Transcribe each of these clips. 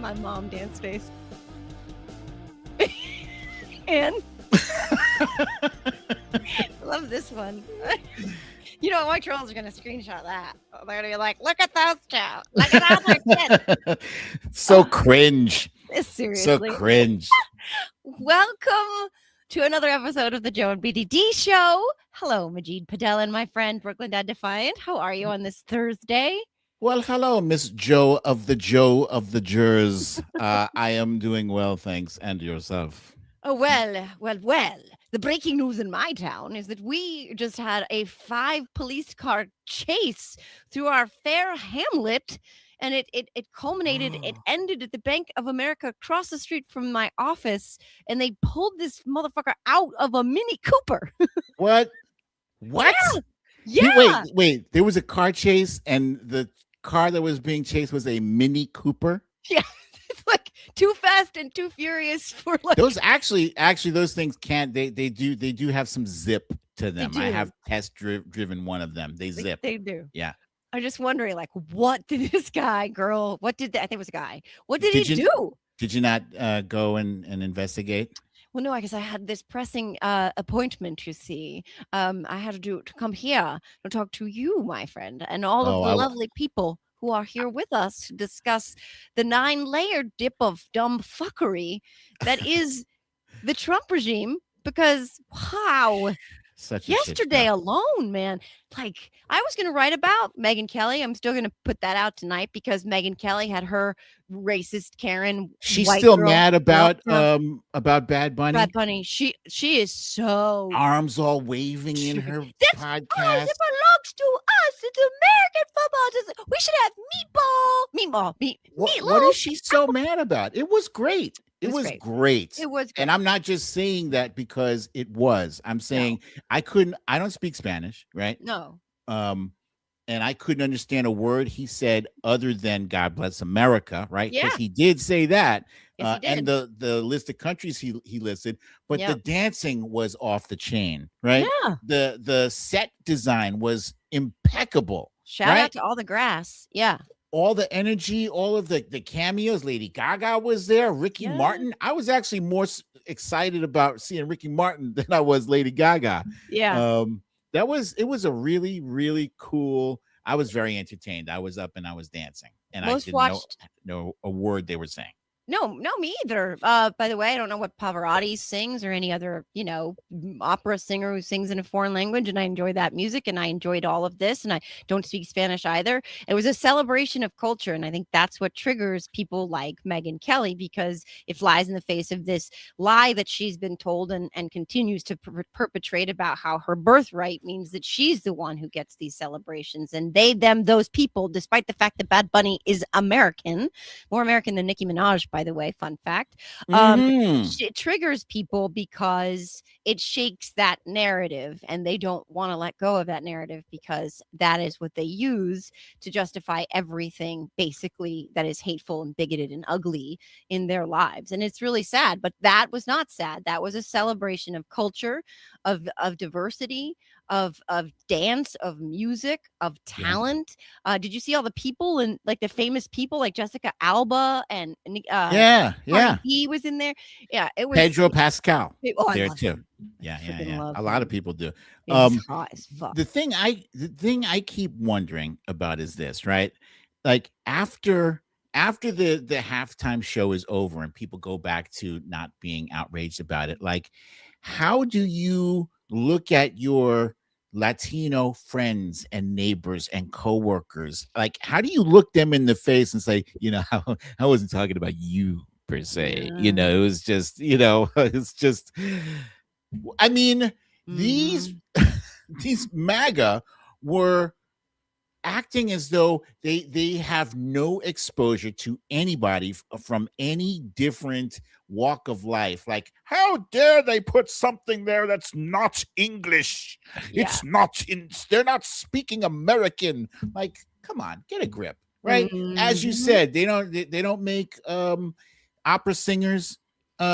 my mom dance face. And I love this one. You know, my trolls are going to screenshot that. They're going to be like, look at those two. Look at how they're kids. So cringe. Seriously. So cringe. Welcome to another episode of the Joe and BDD show. Hello, Majid Padel and my friend Brooklyn Dad Defiant. How are you on this Thursday? Well, hello, Miss Joe of the Jers. I am doing well, thanks. And yourself? Oh, well. The breaking news in my town is that we just had a 5 police car chase through our fair hamlet. And it culminated, it ended at the Bank of America across the street from my office. And they pulled this motherfucker out of a Mini Cooper. What? Yeah. Wait. There was a car chase, and the car that was being chased was a Mini Cooper? Yeah. It's like Too Fast and Too Furious for like those actually those things can't they do have some zip to them. I have test driven one of them. They zip. They do. Yeah. I'm just wondering, like, what did this girl, I think it was a guy. What did he do? Did you not go and investigate? Well, no, I guess I had this pressing appointment, you see. I had to come here to talk to you, my friend, and all of the lovely people who are here with us to discuss the 9-layer dip of dumb fuckery that is the Trump regime. Because, wow. Yesterday alone, man, like I was going to write about Megyn Kelly. I'm still going to put that out tonight because Megyn Kelly had her racist Karen. She's still mad about Bad Bunny. Bad Bunny. She is so arms all waving in her podcast. It belongs to us. It's American football. We should have meatloaf. What is she so mad about? It was great. It was great. It was great. And I'm not just saying that because it was. I'm saying I don't speak Spanish, right? No. And I couldn't understand a word he said other than God bless America, right? Yeah. Because he did say that. Yes, he did. And the list of countries he listed, but the dancing was off the chain, right? Yeah. The set design was impeccable. Shout out to all the grass. Yeah. All the energy, all of the cameos. Lady Gaga was there. Ricky Martin. I was actually more excited about seeing Ricky Martin than I was Lady Gaga. Yeah. It was a really, really cool. I was very entertained. I was up and I was dancing, and I didn't know a word they were saying. No, me either. By the way, I don't know what Pavarotti sings or any other, opera singer who sings in a foreign language. And I enjoy that music, and I enjoyed all of this. And I don't speak Spanish either. It was a celebration of culture. And I think that's what triggers people like Megyn Kelly, because it flies in the face of this lie that she's been told and continues to perpetrate about how her birthright means that she's the one who gets these celebrations. And those people, despite the fact that Bad Bunny is American, more American than Nicki Minaj, by the way, fun fact. It triggers people because it shakes that narrative, and they don't want to let go of that narrative because that is what they use to justify everything basically that is hateful and bigoted and ugly in their lives. And it's really sad, but that was not sad. That was a celebration of culture, of diversity, of dance, of music, of talent. Did you see all the people and like the famous people like Jessica Alba and he was in there. Yeah, it was Pedro Pascal there too. Yeah. A lot of people do. Hot as fuck. The thing I keep wondering about is this, right? Like after the halftime show is over and people go back to not being outraged about it, like how do you look at your Latino friends and neighbors and coworkers? Like, how do you look them in the face and say, I wasn't talking about you per se. It was just, it's just, I mean, these MAGA were acting as though they have no exposure to anybody from any different walk of life. Like, how dare they put something there that's not English? It's not they're not speaking American. Like, come on, get a grip, right? As you said, they don't make opera singers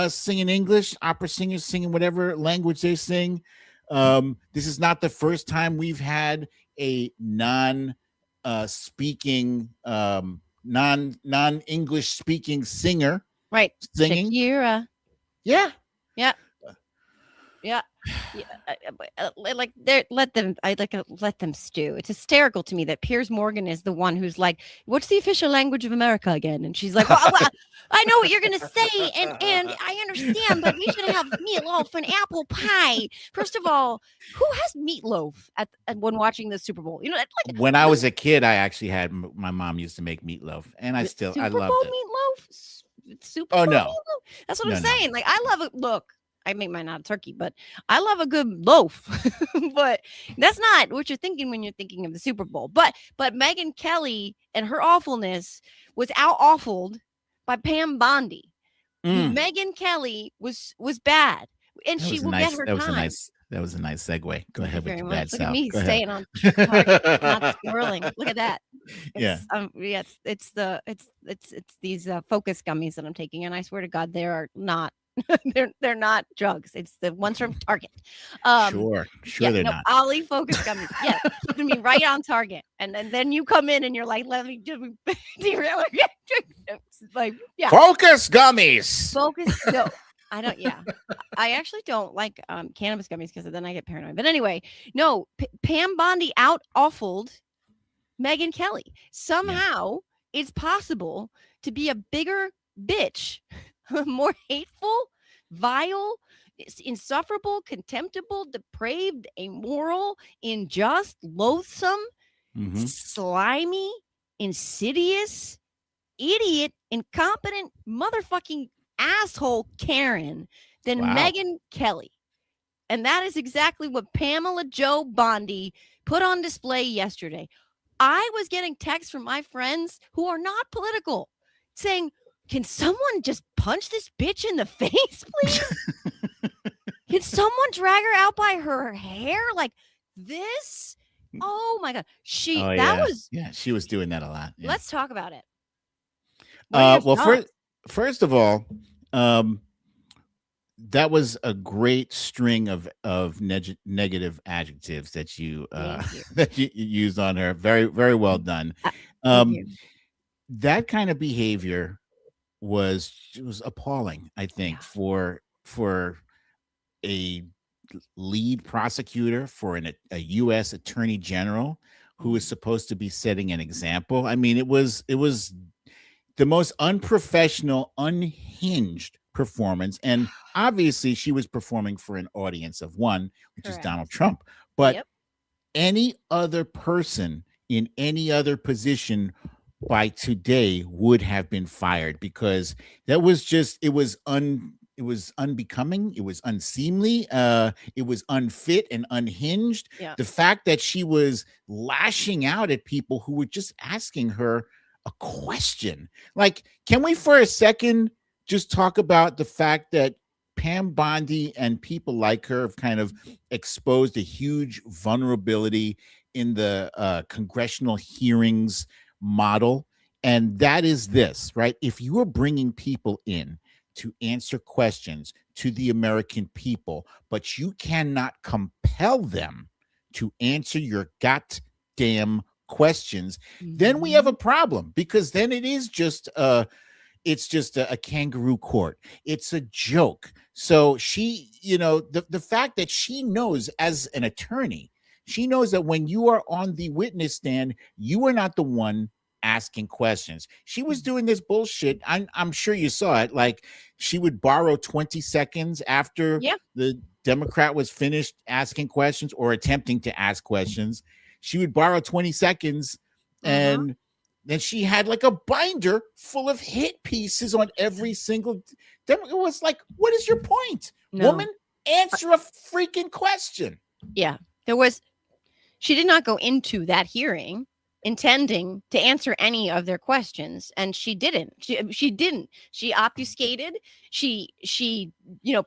singing English, opera singers singing whatever language they sing. This is not the first time we've had a non speaking non-English speaking singer Right. singing. Shakira. Yeah. Yeah. Yeah. Yeah, like they let them. I like let them stew. It's hysterical to me that Piers Morgan is the one who's like, "What's the official language of America again?" And she's like, well, I know what you're gonna say, and I understand, but we should have meatloaf and apple pie. First of all, who has meatloaf at when watching the Super Bowl? You know, like When I was a kid, I actually had my mom used to make meatloaf, and I Super loved Bowl it. meatloaf. Super Oh Bowl no, meatloaf. That's what I'm no, no. saying. Like I love it. Look, I make mine out of turkey, but I love a good loaf. But that's not what you're thinking when you're thinking of the Super Bowl. But Megan Kelly and her awfulness was out awfuled by Pam Bondi. Mm. Megan Kelly was bad, and That she was a will get nice. her That was a time. nice. That was a nice segue. Go Thank you ahead with very your much. bad Look at self. me Go ahead. staying on target, not swirling. Look at that. Yeah. Yeah, it's these focus gummies that I'm taking, and I swear to God, they are not. they're not drugs. It's the ones from Target. Sure. Yeah, Sure, they're no, not. Ollie focus gummies. Yeah, keeping me right on target. And then you come in and you're like, let me do derail. It's like, yeah, Focus gummies. focus. No, I don't. Yeah, I actually don't like cannabis gummies because then I get paranoid. But anyway, no, Pam Bondi out awfuled Megan Kelly. Yeah. Somehow it's possible to be a bigger bitch, more hateful, vile, insufferable, contemptible, depraved, amoral, unjust, loathsome, Mm-hmm. slimy, insidious, idiot, incompetent, motherfucking asshole Karen than Wow. Megan Kelly. And that is exactly what Pamela Joe Bondi put on display yesterday. I was getting texts from my friends who are not political saying, can someone just punch this bitch in the face, please? Can someone drag her out by her hair like this? Oh my God. Oh That yeah. was, Yeah. She was doing that a lot. Yeah. let's talk about it. What are your Well, thoughts? first of all, um, that was a great string of negative adjectives that you Thank you. that you used on her. Very very well done. Thank Um, you. that kind of behavior was appalling. I Yeah. think for a lead prosecutor for a U.S. attorney general who is supposed to be setting an example. I mean, it was the most unprofessional, unhinged performance. And obviously, she was performing for an audience of one, which is Correct. Donald Trump. But Yep. any other person in any other position by today would have been fired because that was just it was unbecoming, it was unseemly, it was unfit and unhinged. Yeah. The fact that she was lashing out at people who were just asking her a question. Like, can we for a second just talk about the fact that Pam Bondi and people like her have kind of exposed a huge vulnerability in the congressional hearings model. And that is this, right? If you are bringing people in to answer questions to the American people, but you cannot compel them to answer your goddamn questions, then we have a problem because then it's just a kangaroo court. It's a joke. So she, the fact that she knows as an attorney, she knows that when you are on the witness stand, you are not the one asking questions. She was doing this bullshit. I'm sure you saw it. Like she would borrow 20 seconds after Yeah. the Democrat was finished asking questions or attempting to ask questions. She would borrow 20 seconds and then she had like a binder full of hit pieces on every single. It was like, what is your point, woman? Answer a freaking question. Yeah. She did not go into that hearing intending to answer any of their questions, and she didn't. She didn't. She obfuscated. She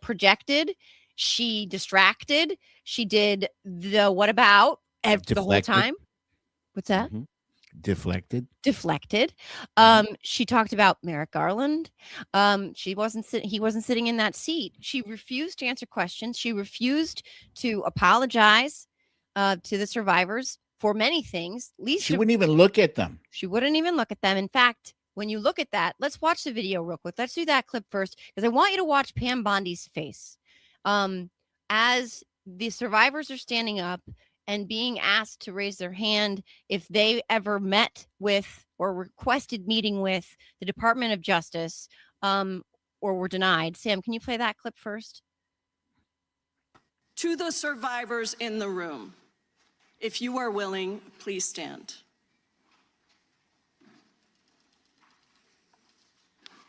projected. She distracted. She did the what about the whole time. What's that? Mm-hmm. Deflected. She talked about Merrick Garland. He wasn't sitting in that seat. She refused to answer questions. She refused to apologize to the survivors for many things. Least She of wouldn't even look at them. She wouldn't even look at them. In fact, when you look at that, let's watch the video real quick. Let's do that clip first because I want you to watch Pam Bondi's face. As the survivors are standing up and being asked to raise their hand if they ever met with or requested meeting with the Department of Justice or were denied. Sam, can you play that clip first? To the survivors in the room, if you are willing, please stand.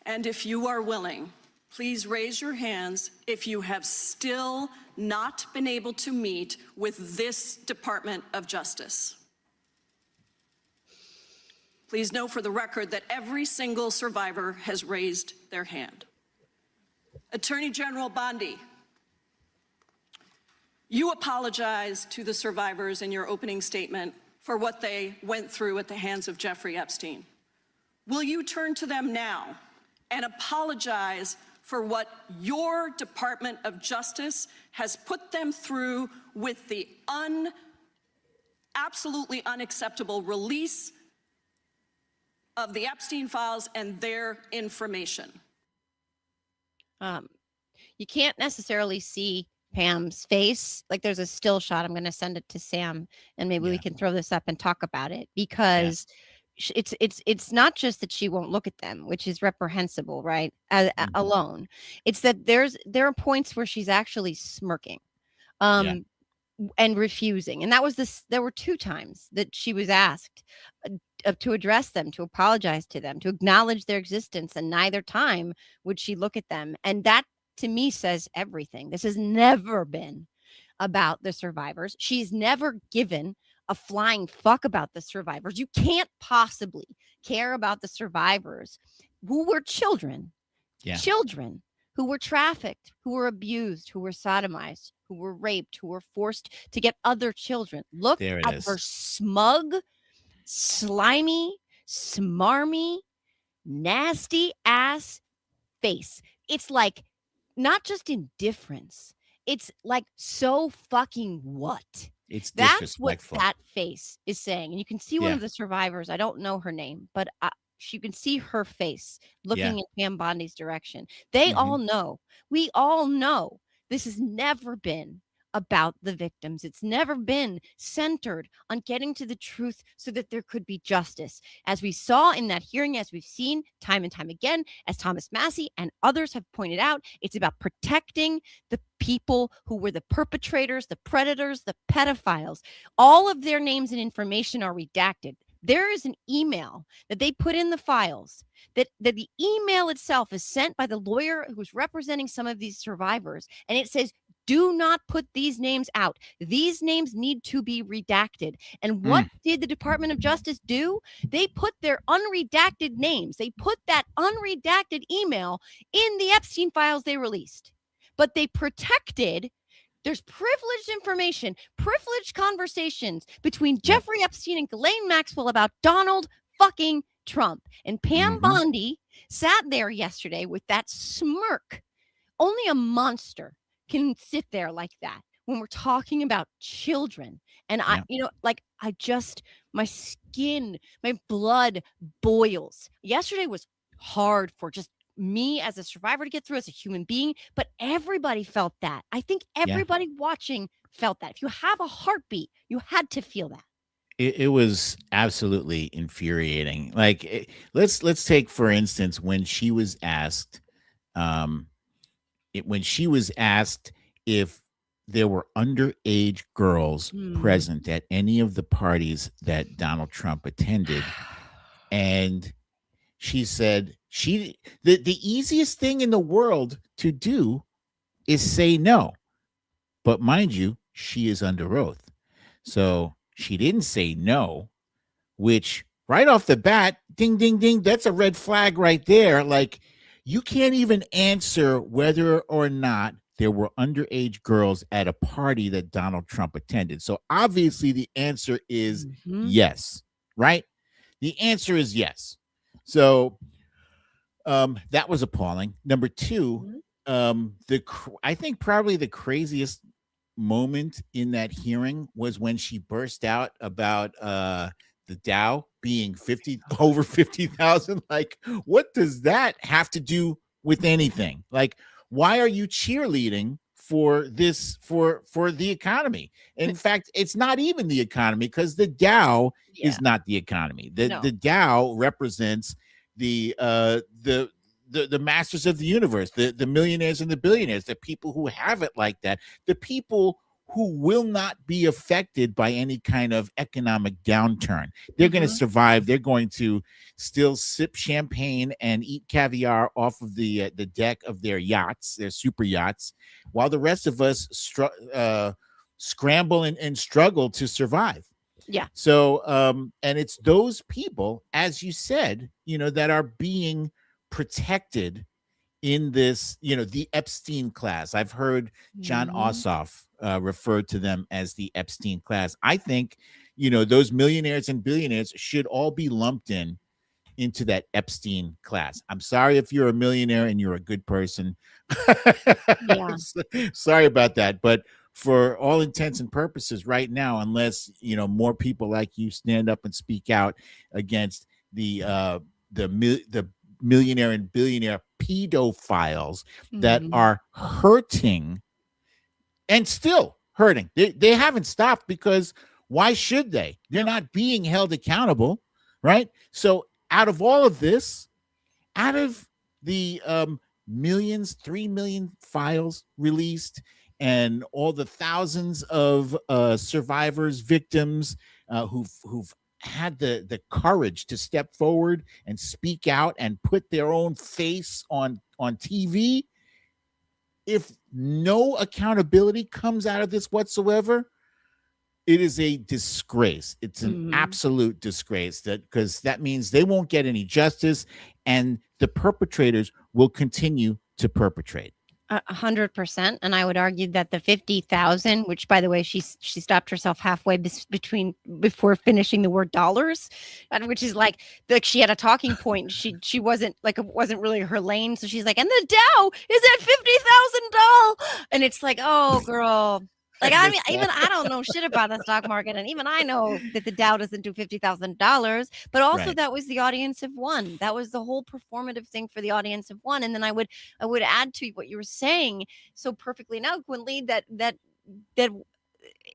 And if you are willing, please raise your hands if you have still not been able to meet with this Department of Justice. Please know for the record that every single survivor has raised their hand. Attorney General Bondi, you apologized to the survivors in your opening statement for what they went through at the hands of Jeffrey Epstein. Will you turn to them now and apologize for what your Department of Justice has put them through with the absolutely unacceptable release of the Epstein files and their information? You can't necessarily see Pam's face. Like there's a still shot. I'm going to send it to Sam and maybe we can throw this up and talk about it because it's not just that she won't look at them, which is reprehensible, right? Alone. It's that there are points where she's actually smirking and refusing. And that was there were 2 times that she was asked to address them, to apologize to them, to acknowledge their existence. And neither time would she look at them. And that to me says everything. This has never been about the survivors. She's never given a flying fuck about the survivors. You can't possibly care about the survivors who were children, children who were trafficked, who were abused, who were sodomized, who were raped, who were forced to get other children. Look at her smug, slimy, smarmy, nasty ass face. It's like not just indifference. It's like so fucking what? It's That's what disrespectful. that face is saying. And you can see one of the survivors. I don't know her name, but you can see her face looking in Pam Bondi's direction. They all know. We all know this has never been about the victims. It's never been centered on getting to the truth so that there could be justice. As we saw in that hearing, as we've seen time and time again, as Thomas Massie and others have pointed out, it's about protecting the people who were the perpetrators, the predators, the pedophiles. All of their names and information are redacted. There is an email that they put in the files that the email itself is sent by the lawyer who's representing some of these survivors. And it says, do not put these names out. These names need to be redacted. And what did the Department of Justice do? They put their unredacted names. They put that unredacted email in the Epstein files they released. But they protected. There's privileged information, privileged conversations between Jeffrey Epstein and Ghislaine Maxwell about Donald fucking Trump. And Pam Bondi sat there yesterday with that smirk. Only a monster can sit there like that when we're talking about children. And my skin, my blood boils. Yesterday was hard for just me as a survivor to get through, as a human being, but everybody felt that. I think everybody watching felt that. If you have a heartbeat, you had to feel that. It was absolutely infuriating. Like, let's take, for instance, when she was asked, if there were underage girls present at any of the parties that Donald Trump attended, and she said the easiest thing in the world to do is say no. But mind you, she is under oath. So she didn't say no, which right off the bat, ding, ding, ding, that's a red flag right there. Like, you can't even answer whether or not there were underage girls at a party that Donald Trump attended. So obviously the answer is yes, right? The answer is yes. So that was appalling. Number two, I think probably the craziest moment in that hearing was when she burst out about the Dow being 50 over 50,000. Like, what does that have to do with anything? Like, why are you cheerleading for this for the economy? In fact, it's not even the economy, because the Dow is not the economy. The Dow represents the masters of the universe, the millionaires and the billionaires, the people who have it like that, the people who will not be affected by any kind of economic downturn. They're going to survive. They're going to still sip champagne and eat caviar off of the deck of their yachts, their super yachts, while the rest of us scramble and struggle to survive. Yeah. So, and it's those people, as you said, that are being protected in this, the Epstein class. I've heard John Ossoff refer to them as the Epstein class. I think, those millionaires and billionaires should all be lumped into that Epstein class. I'm sorry if you're a millionaire and you're a good person. Yeah. Sorry about that. But for all intents and purposes right now, unless, more people like you stand up and speak out against the millionaire and billionaire pedophiles that are hurting and still hurting. They haven't stopped, because why should they? They're not being held accountable, right? So out of all of this, out of the 3 million files released, and all the thousands of survivors, victims who've had the courage to step forward and speak out and put their own face on TV, if no accountability comes out of this whatsoever, it is a disgrace. It's an absolute disgrace, because that means they won't get any justice, and the perpetrators will continue to perpetrate. 100%. And I would argue that the 50,000, which, by the way, she stopped herself halfway before finishing the word dollars, and which is like she had a talking point. She wasn't like, it wasn't really her lane. So she's like, and the Dow is at $50,000. And it's like, oh, girl. Like, I mean, even I don't know shit about the stock market, and even I know that the Dow doesn't do $50,000. But also, that was the audience of one. That was the whole performative thing for the audience of one. And then I would add to what you were saying so perfectly now, Gwynlee, that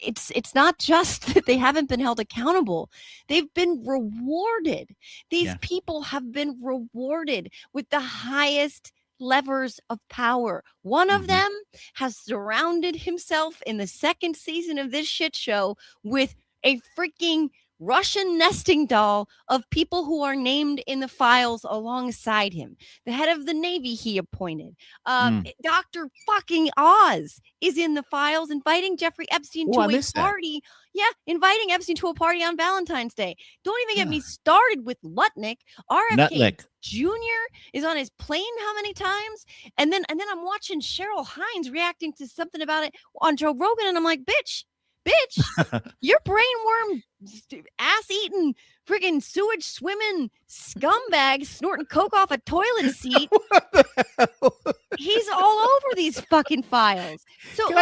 it's not just that they haven't been held accountable. They've been rewarded. These people have been rewarded with the highest levers of power. One of them has surrounded himself in the second season of this shit show with a freaking Russian nesting doll of people who are named in the files alongside him. The head of the Navy he appointed. Dr. fucking Oz is in the files, inviting Jeffrey Epstein to a party. Yeah, inviting Epstein to a party on Valentine's Day. Don't even get me started with Lutnick. RFK Jr. is on his plane how many times? And then I'm watching Cheryl Hines reacting to something about it on Joe Rogan, and I'm like, bitch, your brainworm, ass-eating, friggin' sewage swimming scumbag snorting coke off a toilet seat. He's all over these fucking files. So can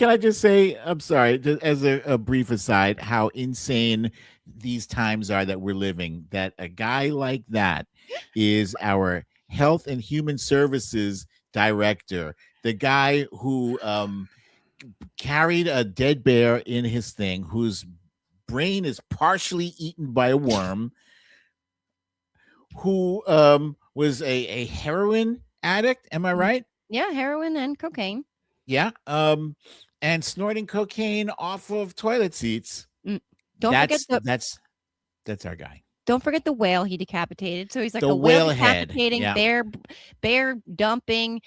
I just say, I'm sorry, just as a brief aside, how insane these times are that we're living, that a guy like that is our Health and Human Services director, the guy who carried a dead bear in his thing, whose brain is partially eaten by a worm, who was a heroin addict. Am I right? Yeah, heroin and cocaine. Yeah. And snorting cocaine off of toilet seats. That's our guy. Don't forget the whale he decapitated. So he's like the a whale decapitating, bear dumping,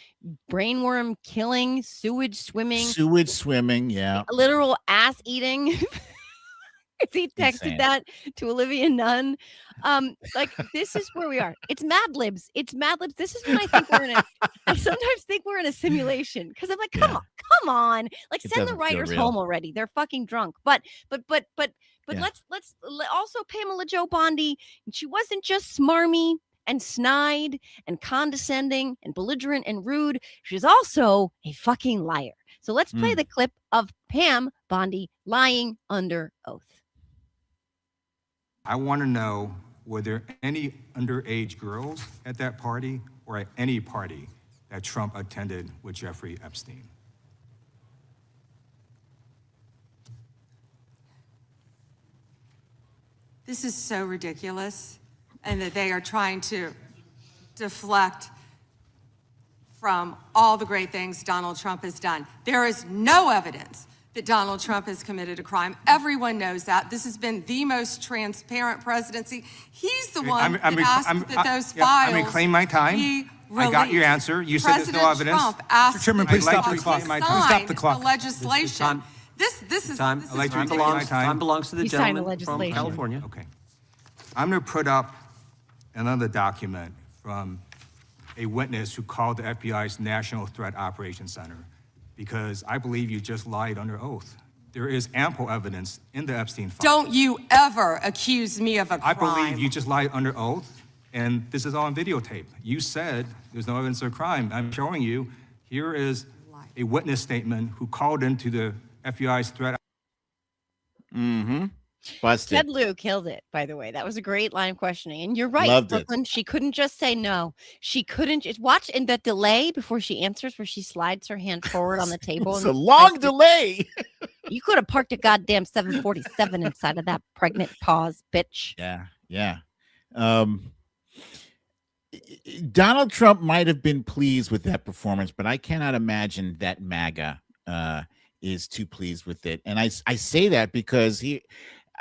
brainworm killing, sewage swimming, yeah. Literal ass eating. He texted that to Olivia Nunn. Like, this is where we are. It's Mad Libs. This is when I sometimes think we're in a simulation, because I'm like, come on. Like, send the writers home already. They're fucking drunk. But let's also Pamela Jo Bondi. She wasn't just smarmy and snide and condescending and belligerent and rude. She's also a fucking liar. So let's play Mm. the clip of Pam Bondi lying under oath. I want to know, were there any underage girls at that party or at any party that Trump attended with Jeffrey Epstein? This is so ridiculous, and that they are trying to deflect from all the great things Donald Trump has done. There is no evidence that Donald Trump has committed a crime. Everyone knows that. This has been the most transparent presidency. He's the one that asked that those files I'm reclaiming my time. be I got your released. answer. You said there's no President evidence. Trump asked Mr. Chairman, that please they stop the sign clock. Please stop the clock. The legislation. Time. This is Time. this I'd like is to reclaim ridiculous. my time. Time belongs to the He signed the gentleman from legislation. California. Okay. I'm going to put up another document from a witness who called the FBI's National Threat Operations Center because I believe you just lied under oath. There is ample evidence in the Epstein file. Don't you ever accuse me of a crime. I believe you just lied under oath, and this is all on videotape. You said there's no evidence of a crime. I'm showing you. Here is a witness statement who called into the FBI's threat. Mm-hmm. Busted. Ted Lieu killed it, by the way. That was a great line of questioning. And you're right, Loved it. Brooklyn. She couldn't just say no. She couldn't just watch in that delay before she answers, where she slides her hand forward on the table. It's a and long delay. You could have parked a goddamn 747 inside of that pregnant pause, bitch. Yeah, yeah. Donald Trump might have been pleased with that performance, but I cannot imagine that MAGA is too pleased with it. And I say that because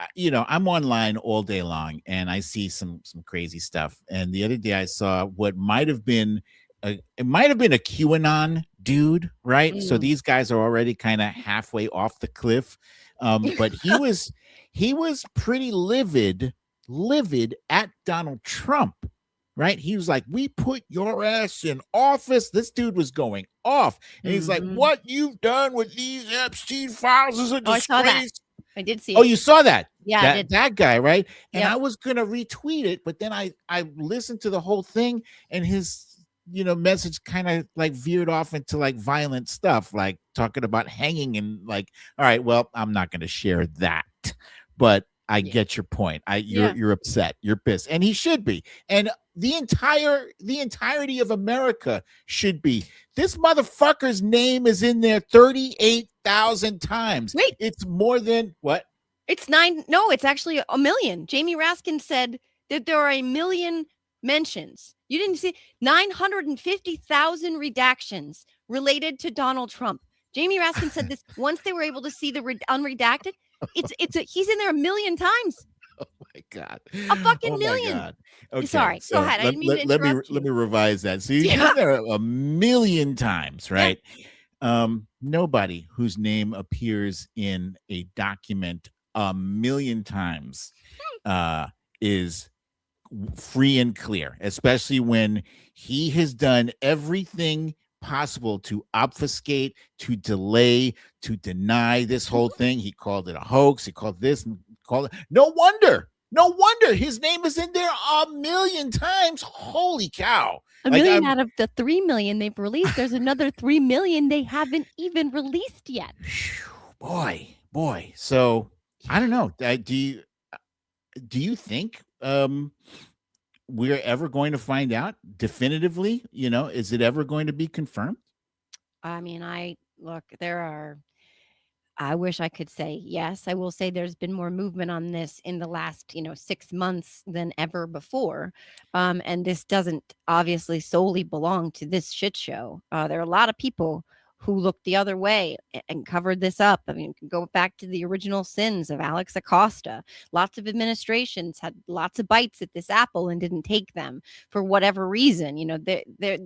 I'm online all day long and I see some crazy stuff. And the other day I saw what might have been a QAnon dude, right? So these guys are already kind of halfway off the cliff. But he was pretty livid at Donald Trump, right? He was like, "We put your ass in office." This dude was going off. And he's like, "What you've done with these Epstein files is a Oh, I saw that. disgrace." I did see Oh, it. you saw that? Yeah, I did. That guy, right? And Yep. I was gonna retweet it, but then I listened to the whole thing, and his message kind of like veered off into like violent stuff, like talking about hanging and like, all right, well, I'm not gonna share that, but I get your point. You're upset, you're pissed, and he should be, and the entirety of America should be. This motherfucker's name is in there 38,000 times. Wait. It's more than what? It's 9. No, it's actually a million. Jamie Raskin said that there are a million mentions. You didn't see 950,000 redactions related to Donald Trump. Jamie Raskin said this once they were able to see the unredacted. He's in there a million times. Oh my God. A fucking Oh my million. God. Okay, Sorry, go ahead. I didn't mean to interrupt you. let me revise that. So he's in there a million times, right? Nobody whose name appears in a document a million times is free and clear, especially when he has done everything possible to obfuscate, to delay, to deny this whole thing. He called it a hoax. He called this and called it. No wonder his name is in there a million times. Holy cow. A million out of the 3 million they've released. There's another 3 million they haven't even released yet. Boy. So I don't know. Do you think we're ever going to find out definitively? Is it ever going to be confirmed? I mean, I wish I could say yes. I will say there's been more movement on this in the last, 6 months than ever before. And this doesn't obviously solely belong to this shit show. There are a lot of people who looked the other way and covered this up. I mean, go back to the original sins of Alex Acosta. Lots of administrations had lots of bites at this apple and didn't take them for whatever reason.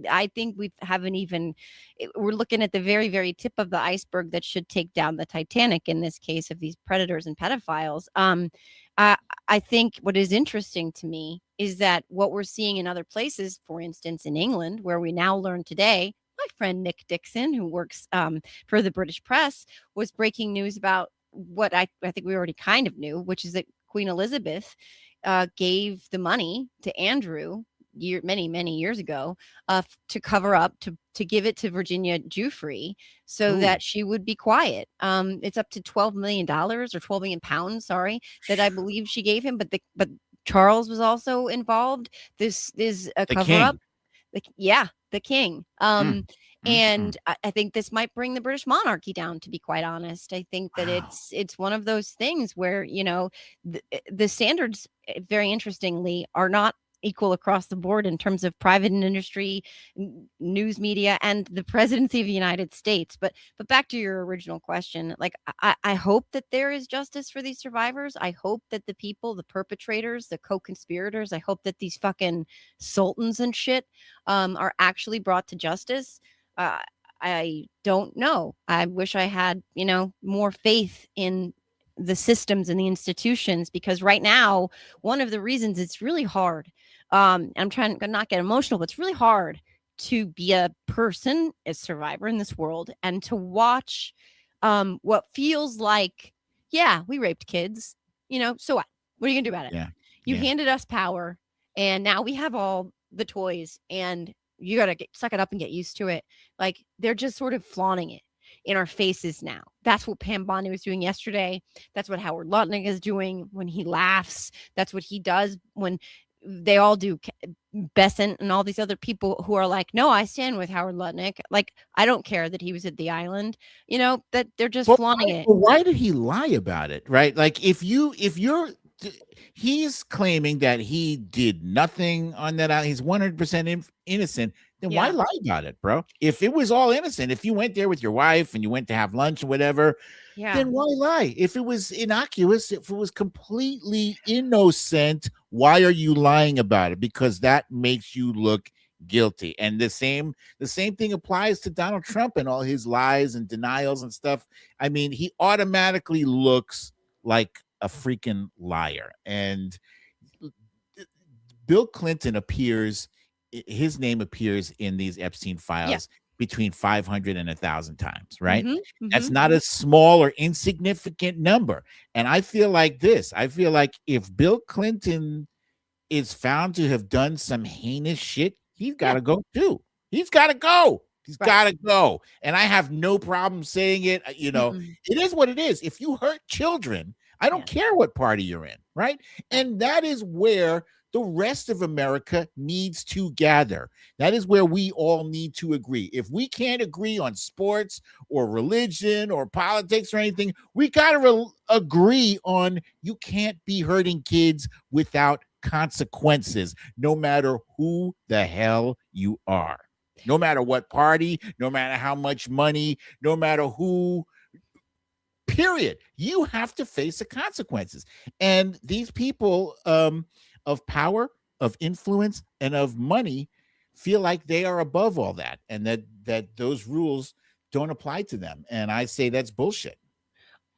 I think we're looking at the very, very tip of the iceberg that should take down the Titanic in this case of these predators and pedophiles. I think what is interesting to me is that what we're seeing in other places, for instance, in England, where we now learn today, my friend Nick Dixon, who works for the British press, was breaking news about what I think we already kind of knew, which is that Queen Elizabeth gave the money to Andrew many years ago, to cover up, to give it to Virginia Giuffre so Ooh. that she would be quiet. It's up to $12 million or 12 million pounds, sorry, that I believe she gave him, but Charles was also involved. This is a The cover up. king. The king. Mm. And I think this might bring the British monarchy down, to be quite honest. I think that Wow. it's one of those things where, the standards, very interestingly, are not equal across the board in terms of private industry, news media, and the presidency of the United States. But back to your original question, like, I hope that there is justice for these survivors. I hope that the people, the perpetrators, the co-conspirators, I hope that these fucking sultans and shit are actually brought to justice. Uh, I don't know. I wish I had, more faith in the systems and the institutions, because right now, one of the reasons it's really hard. I'm trying to not get emotional, but it's really hard to be a person, a survivor in this world, and to watch what feels like, yeah, we raped kids. So what? What are you gonna do about it? Yeah. You Yeah. handed us power, and now we have all the toys, and you gotta suck it up and get used to it. Like, they're just sort of flaunting it in our faces now. That's what Pam Bondi was doing yesterday. That's what Howard Lutnick is doing when he laughs. That's what he does when they all do. Besant and all these other people who are like, no, I stand with Howard Lutnick. Like, I don't care that he was at the island. That they're just flaunting it. Why did he lie about it? Right? Like, if you're he's claiming that he did nothing on that island, he's 100% innocent, then why Yeah. lie about it, bro? If it was all innocent, if you went there with your wife and you went to have lunch or whatever, Yeah. then why lie? If it was innocuous, if it was completely innocent, why are you lying about it? Because that makes you look guilty. And the same thing applies to Donald Trump and all his lies and denials and stuff. I mean, he automatically looks like a freaking liar. And Bill Clinton his name appears in these Epstein files between 500 and 1,000 times, right? That's not a small or insignificant number. And I feel like if Bill Clinton is found to have done some heinous shit, he's got to go too. He's got to go. He's got to go. And I have no problem saying it. It is what it is. If you hurt children, I don't care what party you're in, right? And that is where the rest of America needs to gather. That is where we all need to agree. If we can't agree on sports or religion or politics or anything, we got to agree on you can't be hurting kids without consequences, no matter who the hell you are, no matter what party, no matter how much money, no matter who. Period. You have to face the consequences. And these people of power, of influence, and of money feel like they are above all that, and that those rules don't apply to them. And I say that's bullshit.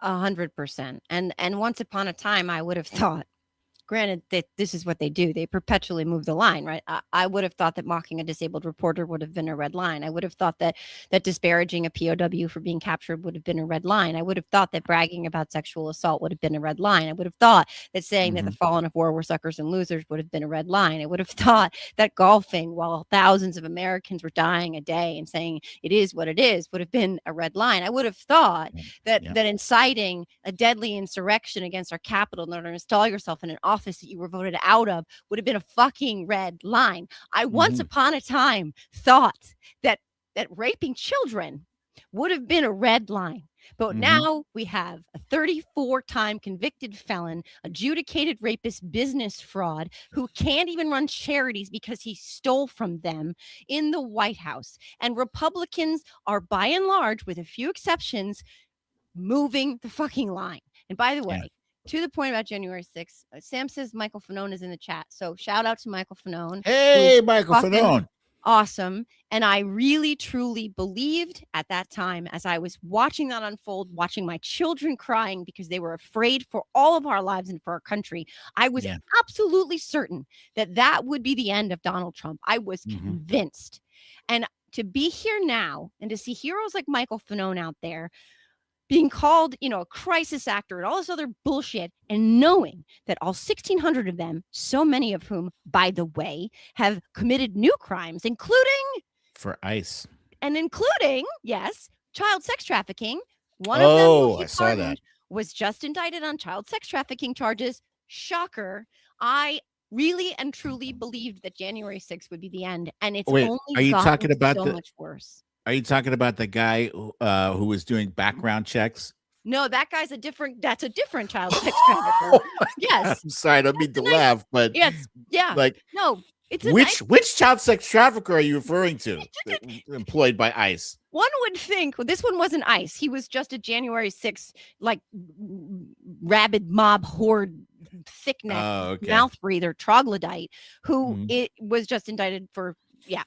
100%. And once upon a time, I would have thought, granted that this is what they do, they perpetually move the line, right? I would have thought that mocking a disabled reporter would have been a red line. I would have thought that disparaging a POW for being captured would have been a red line. I would have thought that bragging about sexual assault would have been a red line. I would have thought that saying that the fallen of war were suckers and losers would have been a red line. I would have thought that golfing while thousands of Americans were dying a day and saying it is what it is would have been a red line. I would have thought that inciting a deadly insurrection against our capital in order to install yourself in an office that you were voted out of would have been a fucking red line. I once upon a time thought that raping children would have been a red line. But now we have a 34-time convicted felon, adjudicated rapist, business fraud, who can't even run charities because he stole from them in the White House. And Republicans are, by and large, with a few exceptions, moving the fucking line. And by the way, to the point about January 6th, Sam says Michael Fanone is in the chat. So shout out to Michael Fanone. Hey, Michael Fanone. Awesome. And I really, truly believed at that time, as I was watching that unfold, watching my children crying because they were afraid for all of our lives and for our country, I was absolutely certain that would be the end of Donald Trump. I was convinced. And to be here now and to see heroes like Michael Fanone out there being called, a crisis actor and all this other bullshit, and knowing that all 1,600 of them, so many of whom, by the way, have committed new crimes, including, For ICE. yes, child sex trafficking. One of them, Oh, who I saw pardoned, that. was just indicted on child sex trafficking charges. Shocker. I really and truly believed that January 6th would be the end, and it's Wait, only are you gotten talking about so the much worse. Are you talking about the guy who was doing background checks? No, that's a different child sex trafficker. Yes. I'm sorry, I don't mean to laugh, but Yes. Yeah. like, No, it's a nice. which child sex trafficker are you referring to? Employed by ICE. One would think, well, this one wasn't ICE. He was just a January 6th, like, rabid mob horde, thick neck, mouth breather, troglodyte, who it was just indicted for,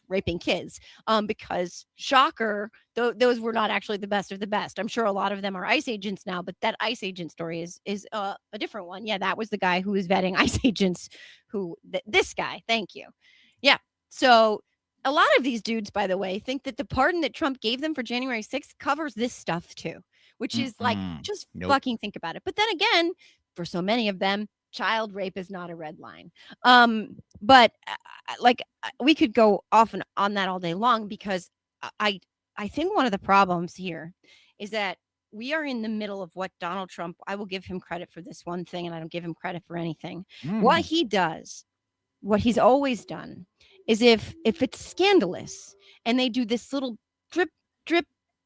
raping kids. Because shocker, those were not actually the best of the best. I'm sure a lot of them are ICE agents now, but that ICE agent story is a different one. Yeah, that was the guy who was vetting ICE agents. This guy. Thank you. Yeah. So a lot of these dudes, by the way, think that the pardon that Trump gave them for January 6th covers this stuff too, which is like, just fucking think about it. But then again, for so many of them, child rape is not a red line. But we could go off and on that all day long, because I think one of the problems here is that we are in the middle of what Donald Trump, I will give him credit for this one thing, and I don't give him credit for anything. What he does, what he's always done, is if it's scandalous and they do this little drip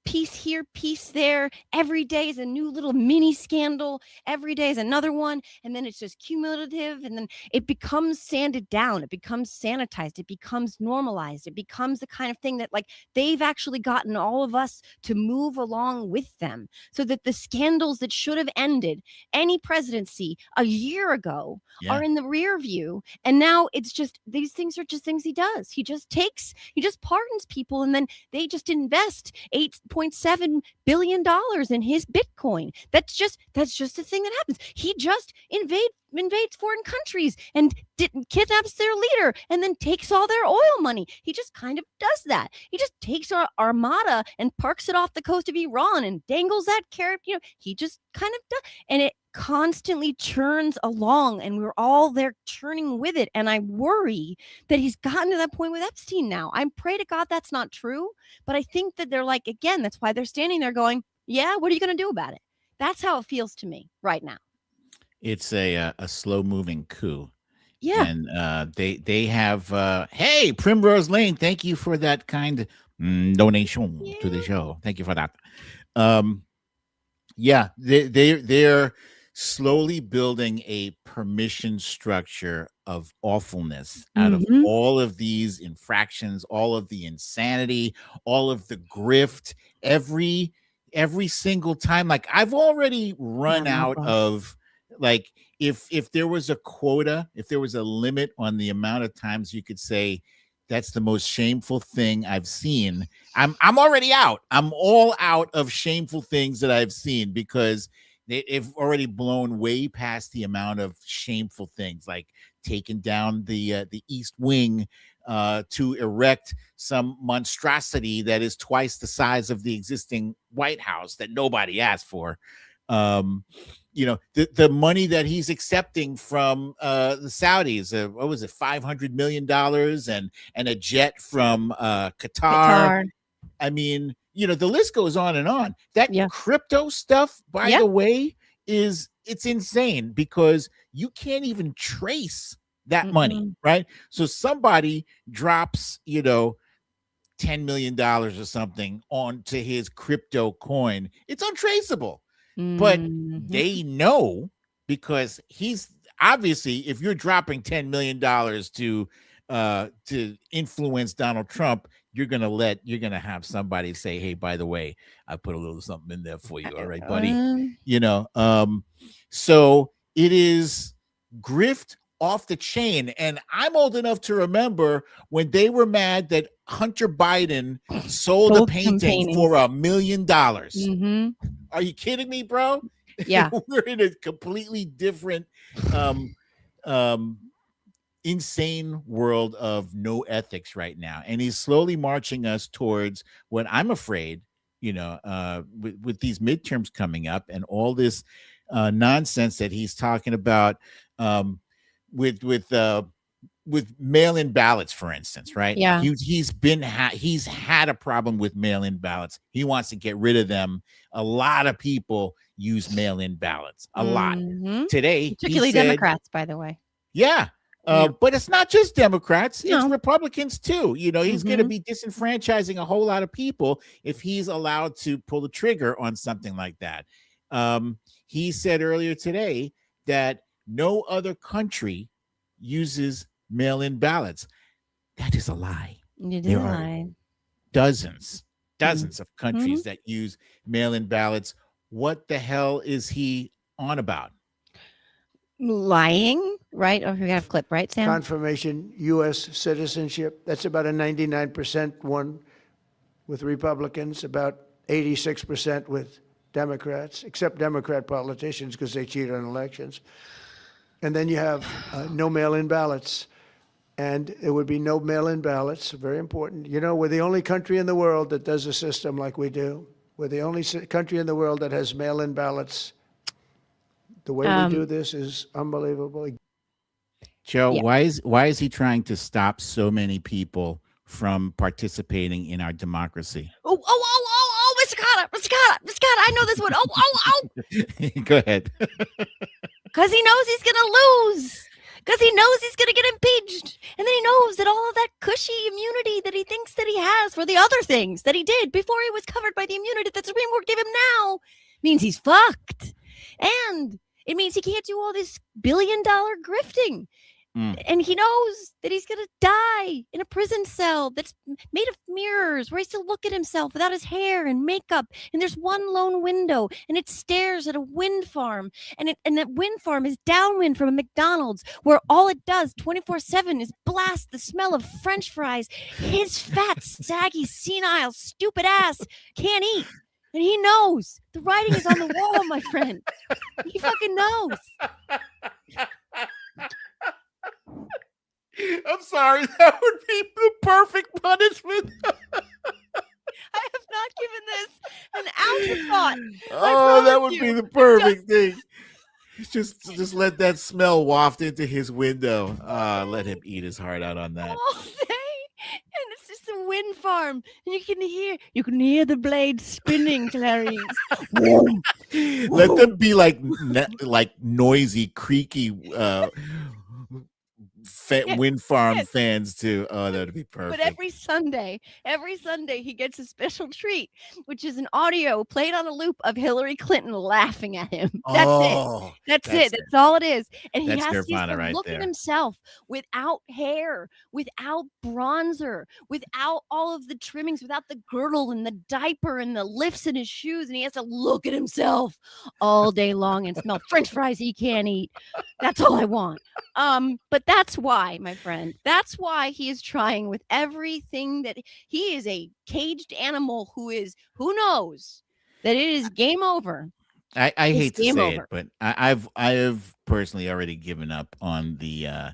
piece here, piece there, every day is a new little mini scandal, every day is another one, and then it's just cumulative, and then it becomes sanded down, it becomes sanitized, it becomes normalized, it becomes the kind of thing that, like, they've actually gotten all of us to move along with them, so that the scandals that should have ended any presidency a year ago are in the rear view. And now it's just, these things are just things he does. He just pardons people, and then they just invest $8.7 billion in his Bitcoin. That's just a thing that happens. He just invades foreign countries and kidnaps their leader, and then takes all their oil money. He just kind of does that. He just takes our armada and parks it off the coast of Iran and dangles that carrot. He just kind of does, and it constantly churns along, and we're all there churning with it. And I worry that he's gotten to that point with Epstein now. I pray to God that's not true, but I think that they're like, again, that's why they're standing there going, yeah, what are you going to do about it? That's how it feels to me right now. It's a slow moving coup. Yeah. And they have hey, Primrose Lane, thank you for that kind donation to the show. Thank you for that. They're slowly building a permission structure of awfulness out of all of these infractions, all of the insanity, all of the grift, every single time. Like, I've already run out of, like, if there was a quota, if there was a limit on the amount of times you could say that's the most shameful thing I've seen, I'm already out. I'm all out of shameful things that I've seen, because they've already blown way past the amount of shameful things, like taking down the East Wing to erect some monstrosity that is twice the size of the existing White House that nobody asked for. The money that he's accepting from the Saudis, what was it, $500 million, and a jet from Qatar. I mean, the list goes on and on. That crypto stuff, by the way, it's insane, because you can't even trace that money, right? So somebody drops, $10 million or something onto his crypto coin. It's untraceable. But they know, because he's obviously, if you're dropping $10 million to influence Donald Trump, you're gonna have somebody say, hey, by the way, I put a little something in there for you. All right, buddy. So it is grift off the chain. And I'm old enough to remember when they were mad that Hunter Biden sold a painting for $1 million. Are you kidding me, bro? Yeah. We're in a completely different insane world of no ethics right now, and he's slowly marching us towards what I'm afraid with these midterms coming up and all this nonsense that he's talking about, um, with mail-in ballots, for instance, right? Yeah. He's had a problem with mail-in ballots. He wants to get rid of them. A lot of people use mail-in ballots. A lot. Mhm. Today, Particularly he said, Democrats, by the way. yeah. Yeah. But it's not just Democrats, it's No. Republicans too. He's going to Mhm. be disenfranchising a whole lot of people if he's allowed to pull the trigger on something like that. He said earlier today that no other country uses mail-in ballots. That is a lie. You There did are lie. dozens Mm. of countries that use mail-in ballots. What the hell is he on about? Lying, right? Oh, we have a clip, right, Sam? Confirmation, U.S. citizenship. That's about a 99% one with Republicans, about 86% with Democrats, except Democrat politicians because they cheat on elections. And then you have no mail-in ballots. And it would be no mail-in ballots, very important. We're the only country in the world that does a system like we do. We're the only country in the world that has mail-in ballots. The way we do this is unbelievable. Joe, Yeah. why is he trying to stop so many people from participating in our democracy? Mr. Carter, I know this one. Go ahead. Because he knows he's gonna lose. Because he knows he's gonna get impeached, and then he knows that all of that cushy immunity that he thinks that he has for the other things that he did before he was covered by the immunity that the Supreme Court gave him now means he's fucked, and it means he can't do all this billion-dollar grifting. And he knows that he's going to die in a prison cell that's made of mirrors where he has to look at himself without his hair and makeup. And there's one lone window and it stares at a wind farm. And that wind farm is downwind from a McDonald's where all it does 24/7 is blast the smell of French fries. His fat, saggy, senile, stupid ass can't eat. And he knows the writing is on the wall, my friend. He fucking knows. I'm sorry. That would be the perfect punishment. I have not given this an ounce of thought. Oh, that would be the perfect thing. Just let that smell waft into his window. Let him eat his heart out on that. All day, and it's just a wind farm, and you can hear the blades spinning, Clarice. Let them be like noisy, creaky wind farm fans too. Oh, that'd be perfect. But every Sunday he gets a special treat, which is an audio played on a loop of Hillary Clinton laughing at him. That's it. That's it. That's all it is. And he has to look at himself without hair, without bronzer, without all of the trimmings, without the girdle and the diaper and the lifts in his shoes. And he has to look at himself all day long and smell French fries he can't eat. That's all I want. But that's why, my friend, that's why he is trying with everything that he is a caged animal who knows that it is game over. I hate to say it, but I have personally already given up on the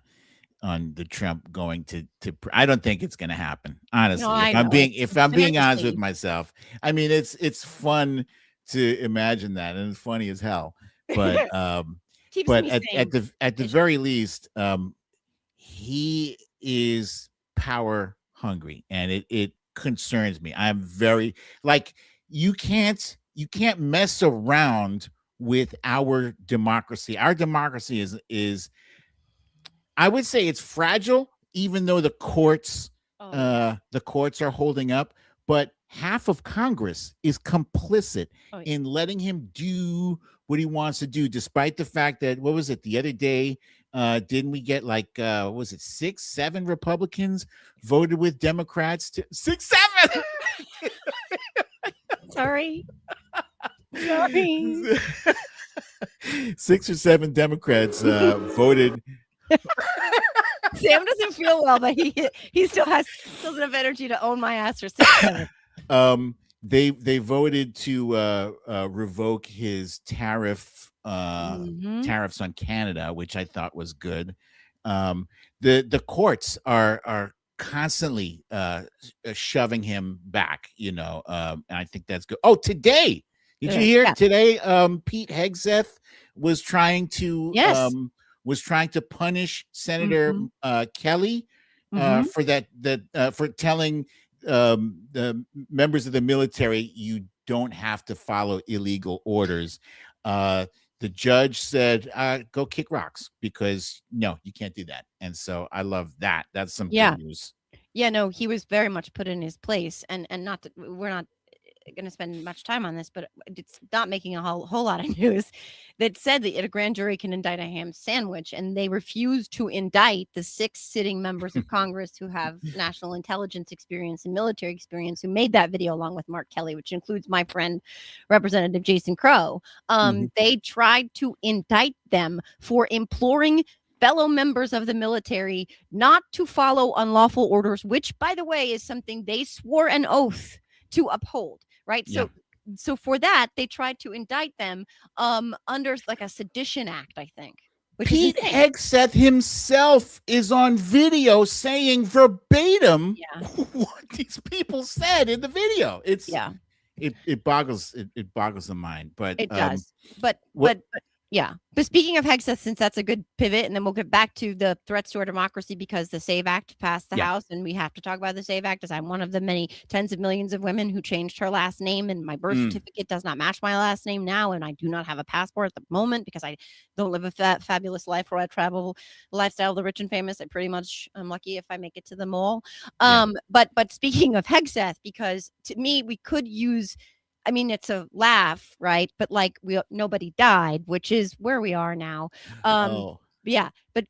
Trump going to I don't think it's going to happen. Honestly, No, if I'm being honest with myself, I mean, it's fun to imagine that, and it's funny as hell, but but at the very least, he is power hungry, and it concerns me. I'm very you can't mess around with our democracy. Our democracy is I would say it's fragile, even though the courts are holding up, but half of Congress is complicit in letting him do what he wants to do, despite the fact that, what was it, the other day, didn't we get what was it, 6, 7 Republicans voted with Democrats? 6, 7! Sorry. 6 or 7 Democrats voted. Sam doesn't feel well, but he still has enough energy to own my ass for 6 seconds. They voted to revoke his tariffs on Canada, which I thought was good. The courts are constantly shoving him back, and I think that's good. Oh, today, did you hear today? Pete Hegseth was trying to punish Senator Kelly for for telling the members of the military you don't have to follow illegal orders. The judge said, go kick rocks, because no, you can't do that. And so I love that. That's some good news. Yeah, no, he was very much put in his place, and not that we're not going to spend much time on this, but it's not making a whole lot of news that said that a grand jury can indict a ham sandwich, and they refused to indict the 6 sitting members of Congress who have national intelligence experience and military experience, who made that video along with Mark Kelly, which includes my friend, Representative Jason Crow. They tried to indict them for imploring fellow members of the military not to follow unlawful orders, which, by the way, is something they swore an oath to uphold. Right. Yeah. So for that, they tried to indict them under like a sedition act, I think. Pete Hegseth himself is on video saying verbatim what these people said in the video. It boggles the mind, but it does. But speaking of Hegseth, since that's a good pivot, and then we'll get back to the threats to our democracy, because the SAVE Act passed the House, and we have to talk about the SAVE Act, as I'm one of the many tens of millions of women who changed her last name, and my birth certificate does not match my last name now, and I do not have a passport at the moment because I don't live a fabulous life where I travel the lifestyle of the rich and famous. I'm lucky if I make it to the mall. But speaking of Hegseth, because to me, we could use, I mean, it's a laugh, right? But like nobody died, which is where we are now. Yeah, but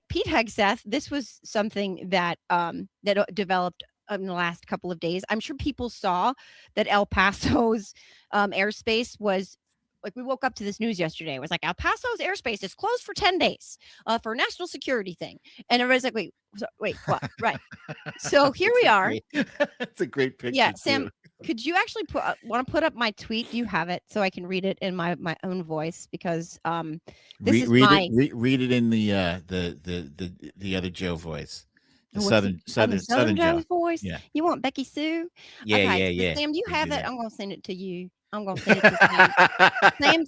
Pete Hegseth, this was something that that developed in the last couple of days. I'm sure people saw that El Paso's airspace was, like, we woke up to this news yesterday. It was like, El Paso's airspace is closed for 10 days for a national security thing. And everybody's like, wait, what? Right. So here we are. It's a great picture. Yeah, Sam, could you actually want to put up my tweet? Do you have it so I can read it in my own voice? Because read it in the other Joe voice. Southern Joe's voice. Yeah. You want Becky Sue? Yeah, okay, yeah. Sam, do you have that? I'm gonna send it to you. I'm gonna send it to Sam.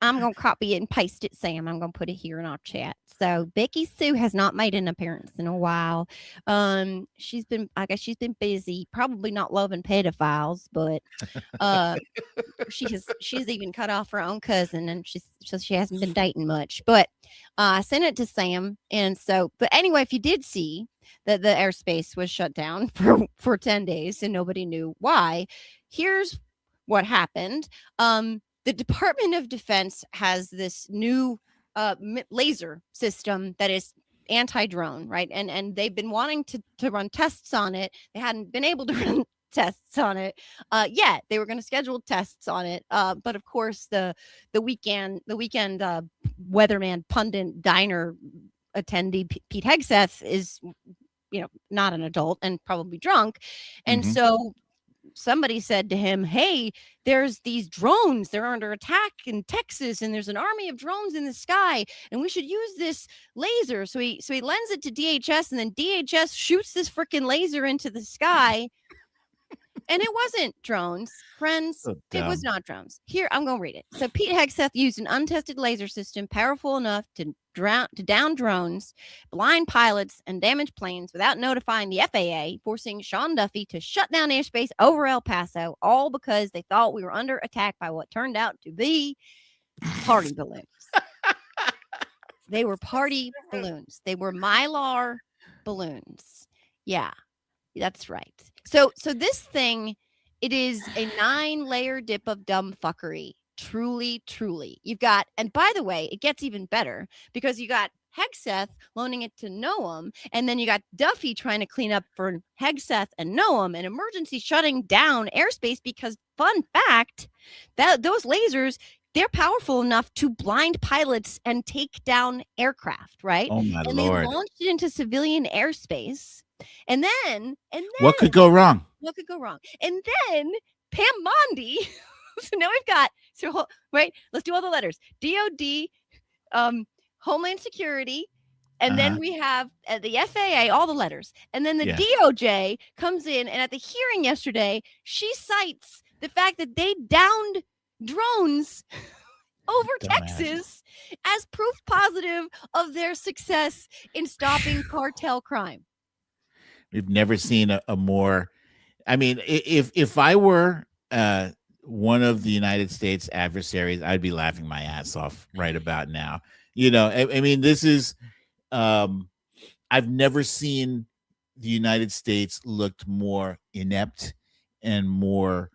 I'm gonna copy it and paste it, Sam. I'm gonna put it here in our chat. So Becky Sue has not made an appearance in a while. She's been busy, probably not loving pedophiles, but she's even cut off her own cousin, and she hasn't been dating much. But I sent it to Sam, and so, but anyway, if you did see that the airspace was shut down for 10 days and nobody knew why, here's what happened. The Department of Defense has this new laser system that is anti-drone, right? And they've been wanting to run tests on it. They hadn't been able to run tests on it yet. They were going to schedule tests on it, but of course the weekend weatherman, pundit, diner attendee Pete Hegseth is, not an adult and probably drunk, and so somebody said to him, hey, there's these drones, they're under attack in Texas, and there's an army of drones in the sky, and we should use this laser. So he lends it to DHS, and then DHS shoots this freaking laser into the sky. And it wasn't drones, friends. It was not drones. Here, I'm going to read it. So Pete Hegseth used an untested laser system powerful enough to down drones, blind pilots, and damage planes without notifying the FAA, forcing Sean Duffy to shut down airspace over El Paso, all because they thought we were under attack by what turned out to be party balloons. They were party balloons. They were Mylar balloons. Yeah, that's right. So this thing, it is a 9-layer dip of dumb fuckery. Truly. You've got, and by the way, it gets even better because you got Hegseth loaning it to Noam, and then you got Duffy trying to clean up for Hegseth and Noam, and emergency shutting down airspace because, fun fact, that those lasers, they're powerful enough to blind pilots and take down aircraft, right? Oh my and Lord. They launched it into civilian airspace. And then what could go wrong? And then Pam Bondi. So now we've got, right? Let's do all the letters. DOD, Homeland Security, And then we have the FAA, all the letters. And then the Yeah. DOJ comes in, and at the hearing yesterday, she cites the fact that they downed drones over Dumbass. Texas as proof positive of their success in stopping cartel crime. We've never seen a more. I mean, if I were one of the United States adversaries, I'd be laughing my ass off right about now. You know, I mean, this is. I've never seen the United States looked more inept and more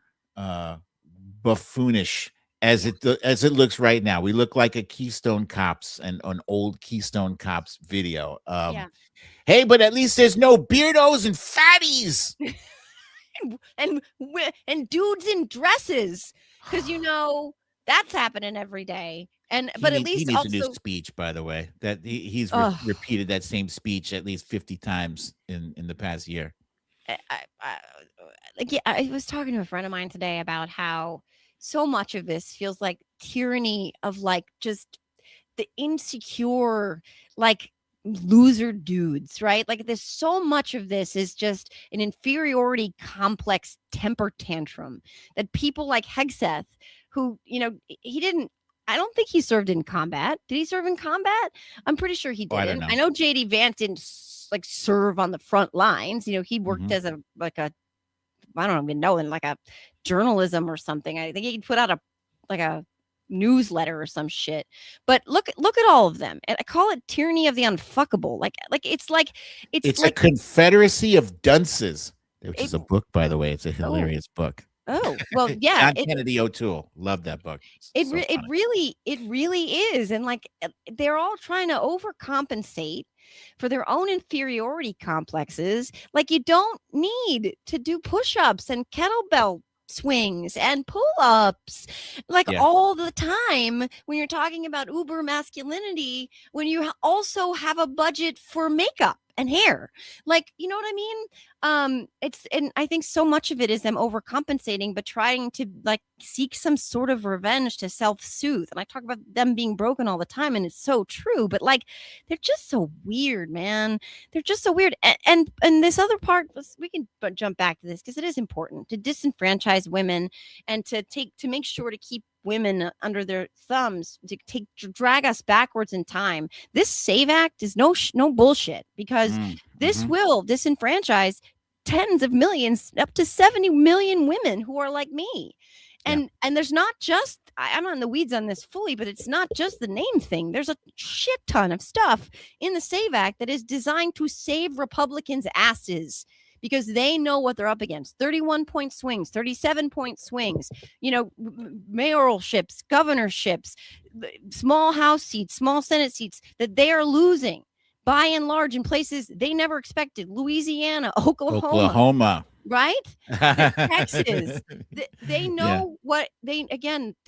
buffoonish as it looks right now. We look like a Keystone Cops and an old Keystone Cops video. Yeah. Hey, but at least there's no beardos and fatties. and dudes in dresses, because that's happening every day. But at least he needs a new also speech, by the way. That he's repeated that same speech at least 50 times in the past year. I was talking to a friend of mine today about how so much of this feels like tyranny of like just the insecure, like loser dudes, right? Like there's so much of this is just an inferiority complex temper tantrum that people like Hegseth, who, I don't think he served in combat. Did he serve in combat? I'm pretty sure he didn't. I don't know. I know JD Vance didn't like serve on the front lines. He worked as a I don't even know, in like a journalism or something. I think he put out a newsletter or some shit. But look at all of them. And I call it tyranny of the unfuckable. It's a confederacy of dunces, which is a book, by the way. It's a hilarious book. Oh, well, yeah. John Kennedy O'Toole. Love that book. It really is. And like, they're all trying to overcompensate for their own inferiority complexes. Like, you don't need to do push-ups and kettlebell swings and pull-ups all the time when you're talking about uber masculinity, when you also have a budget for makeup and hair. Like, you know what I mean? And I think so much of it is them overcompensating, but trying to like seek some sort of revenge to self-soothe. And I talk about them being broken all the time, and it's so true, but like, they're just so weird, man. They're just so weird. And this other part we can jump back to this because it is important to disenfranchise women and to make sure to keep women under their thumbs, to drag us backwards in time. This SAVE Act is no bullshit, because this will disenfranchise tens of millions, up to 70 million women who are like me. And there's not just, I'm not in the weeds on this fully, but it's not just the name thing. There's a shit ton of stuff in the SAVE Act that is designed to save Republicans' asses, because they know what they're up against. 31-point swings, 37-point swings, mayoralships, governorships, small House seats, small Senate seats that they are losing by and large in places they never expected. Louisiana, Oklahoma. Right? Texas. They know they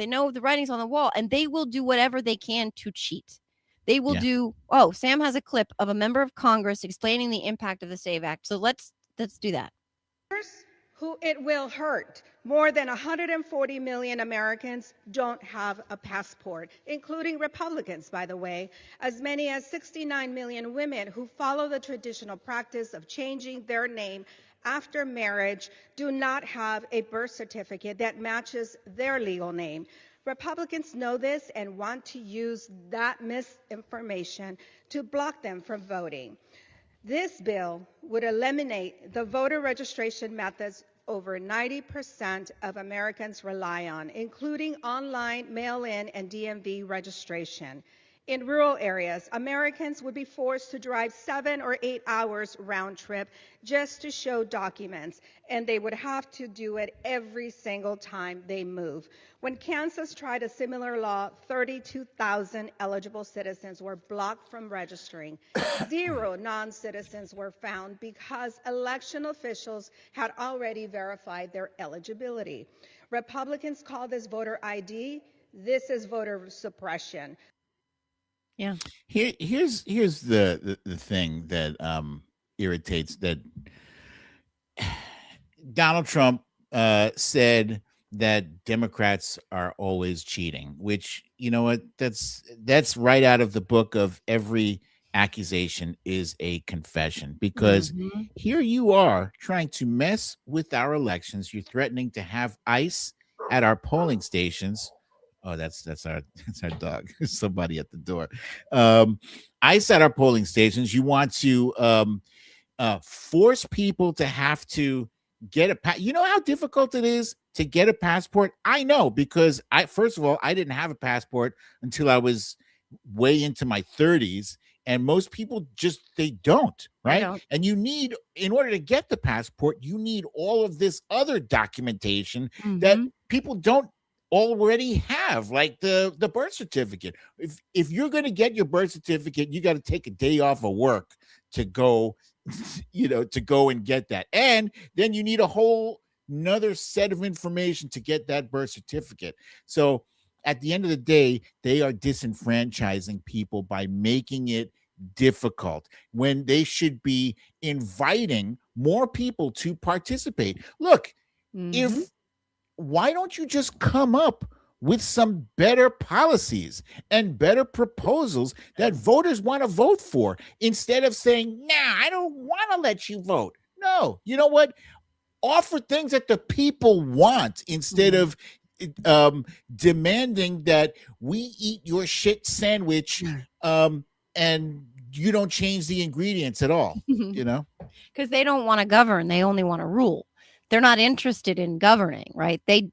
know the writing's on the wall, and they will do whatever they can to cheat. They will do. Oh, Sam has a clip of a member of Congress explaining the impact of the SAVE Act. So let's do that. Who it will hurt. More than 140 million Americans don't have a passport, including Republicans, by the way. As many as 69 million women who follow the traditional practice of changing their name after marriage do not have a birth certificate that matches their legal name. Republicans know this and want to use that misinformation to block them from voting. This bill would eliminate the voter registration methods over 90% of Americans rely on, including online, mail-in, and DMV registration. In rural areas, Americans would be forced to drive 7 or 8 hours round trip just to show documents, and they would have to do it every single time they move. When Kansas tried a similar law, 32,000 eligible citizens were blocked from registering. 0 non-citizens were found because election officials had already verified their eligibility. Republicans call this voter ID. This is voter suppression. Yeah. Here's the thing that irritates, that Donald Trump said that Democrats are always cheating, which, you know what, that's right out of the book of every accusation is a confession, because here you are trying to mess with our elections. You're threatening to have ICE at our polling stations. Oh, that's our that's our dog. Somebody at the door. Um, ICE at our polling stations. You want to force people to have to get you know how difficult it is to get a passport? I know, because I first of all, I didn't have a passport until I was way into my 30s, and most people just they don't, They right? don't. And you need, in order to get the passport, you need all of this other documentation that people don't already have, like the birth certificate. If you're going to get your birth certificate, you got to take a day off of work to go to go and get that. And then you need a whole another set of information to get that birth certificate. So at the end of the day, they are disenfranchising people by making it difficult when they should be inviting more people to participate. Look, if why don't you just come up with some better policies and better proposals that voters want to vote for, instead of saying, nah, I don't want to let you vote? No, you know what? Offer things that the people want, instead of demanding that we eat your shit sandwich, and you don't change the ingredients at all, because they don't want to govern, they only want to rule. They're not interested in governing, right? They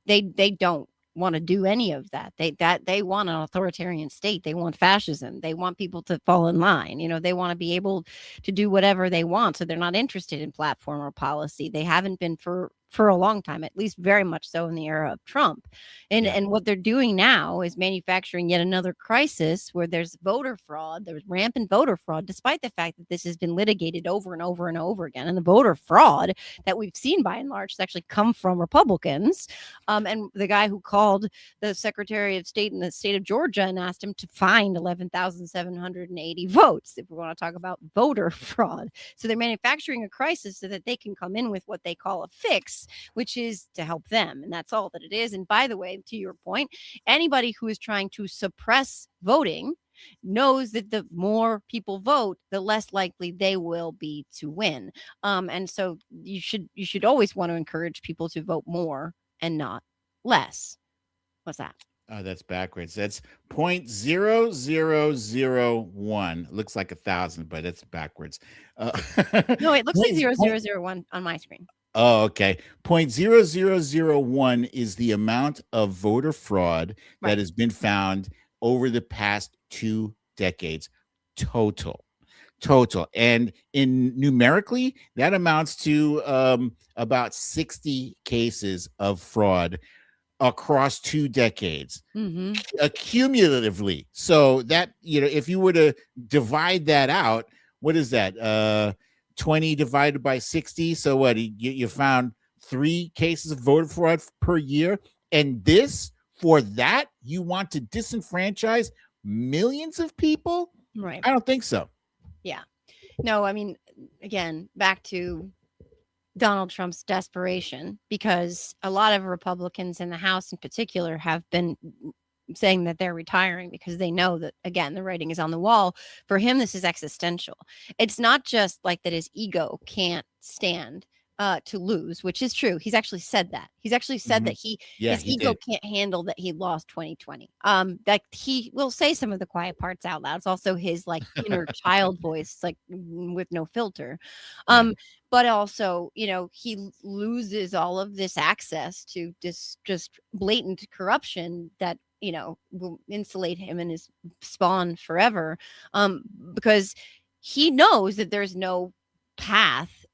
don't want to do any of that. They want an authoritarian state. They want fascism. They want people to fall in line. They want to be able to do whatever they want. So they're not interested in platform or policy. They haven't been for a long time, at least very much so in the era of Trump. And what they're doing now is manufacturing yet another crisis where there's voter fraud. There's rampant voter fraud, despite the fact that this has been litigated over and over and over again. And the voter fraud that we've seen by and large has actually come from Republicans. And the guy who called the Secretary of State in the state of Georgia and asked him to find 11,780 votes, if we want to talk about voter fraud. So they're manufacturing a crisis so that they can come in with what they call a fix, which is to help them. And that's all that it is. And by the way, to your point, anybody who is trying to suppress voting knows that the more people vote, the less likely they will be to win. And so you should always want to encourage people to vote more and not less. What's that? Oh, that's backwards. That's 0.0001. Looks like 1,000, but it's backwards. No, it looks like 0001 on my screen. Oh, okay. 0.0001 is the amount of voter fraud that has been found over the past 2 decades total. And numerically, that amounts to about 60 cases of fraud across 2 decades, accumulatively. So that, if you were to divide that out, what is that? 20 divided by 60. So what, you found 3 cases of voter fraud per year. And for that, you want to disenfranchise millions of people? Right. I don't think so. Yeah. No, I mean, again, back to Donald Trump's desperation, because a lot of Republicans in the House in particular have been saying that they're retiring because they know that, again, the writing is on the wall. For him, this is existential. It's not just like that his ego can't stand to lose, which is true. He's actually said that. He's actually said that his ego can't handle that he lost 2020. That he will say some of the quiet parts out loud. It's also his like inner child voice, like with no filter. But also, he loses all of this access to just blatant corruption that will insulate him and his spawn forever, because he knows that there's no path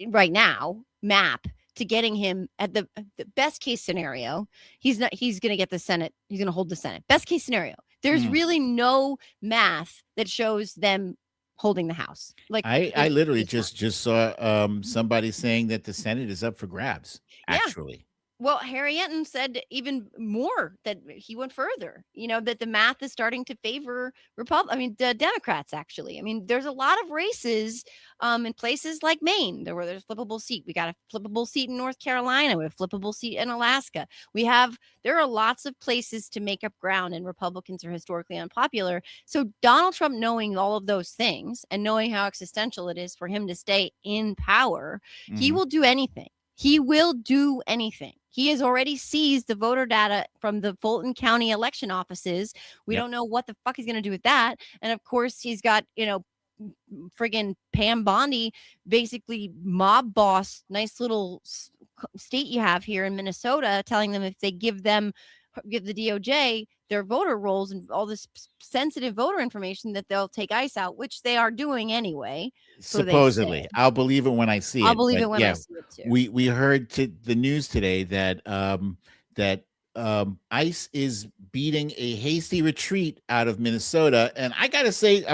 right now map to getting him at the best case scenario. He's going to get the Senate. He's going to hold the Senate. Best case scenario. There's really no math that shows them holding the House. Like I literally just saw somebody saying that the Senate is up for grabs, actually. Well, Harry Enton said even more, that he went further, that the math is starting to favor the Democrats, actually. I mean, there's a lot of races in places like Maine where there's flippable seat. We got a flippable seat in North Carolina. We have a flippable seat in Alaska. There are lots of places to make up ground, and Republicans are historically unpopular. So Donald Trump, knowing all of those things and knowing how existential it is for him to stay in power, he will do anything. He will do anything. He has already seized the voter data from the Fulton County election offices. We don't know what the fuck he's going to do with that. And of course, he's got, friggin' Pam Bondi, basically mob boss, nice little state you have here in Minnesota, telling them if they give the DOJ their voter rolls and all this sensitive voter information, that they'll take ICE out, which they are doing anyway. So Supposedly, I'll believe it when I see it. I'll believe it when I see it too. We heard the news today that ICE is beating a hasty retreat out of Minnesota, and I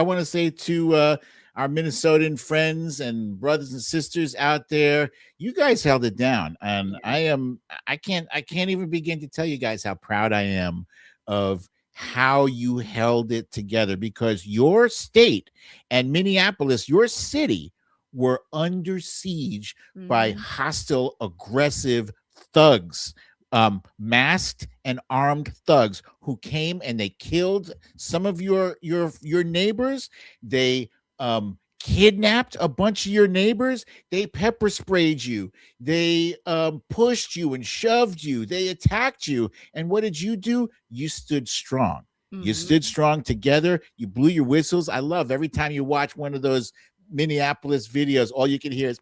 want to say to our Minnesotan friends and brothers and sisters out there, you guys held it down, and I can't even begin to tell you guys how proud I am of how you held it together, because your state and Minneapolis, your city, were under siege by hostile, aggressive thugs, masked and armed thugs who came and they killed some of your neighbors. They kidnapped a bunch of your neighbors. They pepper sprayed you. They pushed you and shoved you. They attacked you. And what did you do? You stood strong. You stood strong together. You blew your whistles. I love every time you watch one of those Minneapolis videos, all you can hear is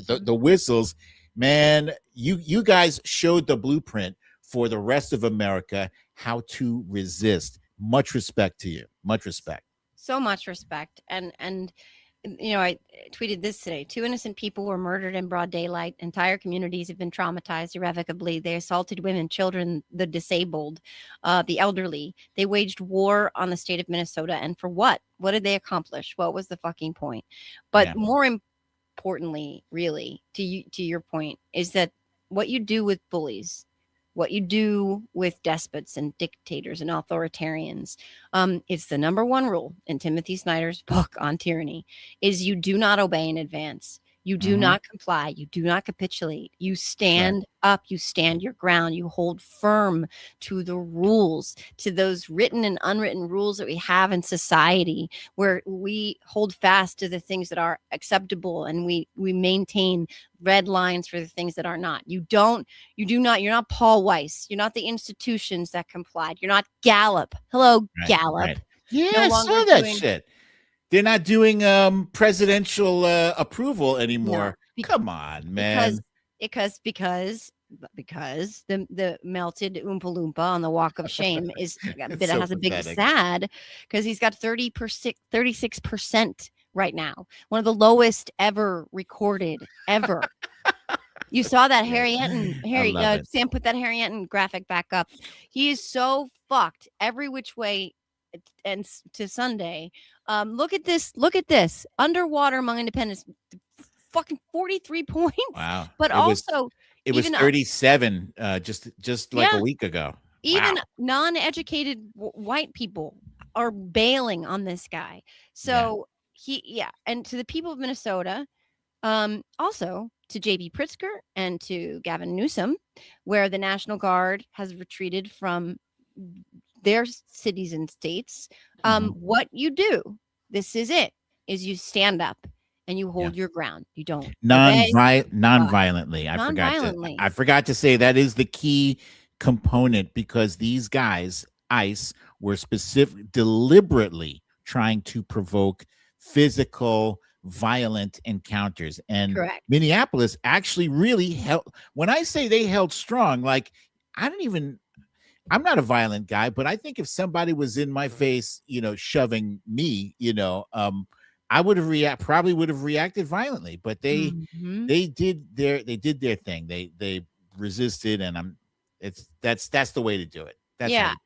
the whistles. Man, you guys showed the blueprint for the rest of America how to resist. Much respect to you. Much respect. So much respect. And I tweeted this today. 2 innocent people were murdered in broad daylight. Entire communities have been traumatized irrevocably. They assaulted women, children, the disabled, the elderly. They waged war on the state of Minnesota. And for what? What did they accomplish? What was the fucking point? But more importantly, really, to your point, is that what you do with bullies, what you do with despots and dictators and authoritarians, it's the number one rule in Timothy Snyder's book on tyranny, is you do not obey in advance. You do not comply. You do not capitulate. You stand up. You stand your ground. You hold firm to the rules, to those written and unwritten rules that we have in society, where we hold fast to the things that are acceptable, and we maintain red lines for the things that are not. You're not Paul Weiss. You're not the institutions that complied. You're not Gallup. Hello, Gallup. Right. Yeah, I saw that shit. They're not doing presidential approval anymore. No, come on, man. Because the melted Oompa Loompa on the Walk of Shame has a big sad, because he's got 36% right now, one of the lowest ever recorded ever. You saw that Harry Enton. Sam, put that Harry Enton graphic back up. He is so fucked every which way. And to Sunday, look at this underwater among independents, fucking 43 points. Wow. But it was 37 just like a week ago. Even non-educated white people are bailing on this guy. So and to the people of Minnesota, also to JB Pritzker and to Gavin Newsom, where the National Guard has retreated from their cities and states, what you do, this is you stand up and you hold your ground. You don't non-violently. I forgot to say that is the key component, because these guys, ICE, were deliberately trying to provoke physical, violent encounters. And Minneapolis actually really held. When I say they held strong, like I'm not a violent guy, but I think if somebody was in my face, shoving me, I would have probably would have reacted violently. But they did their thing. They resisted, and that's the way to do it. That's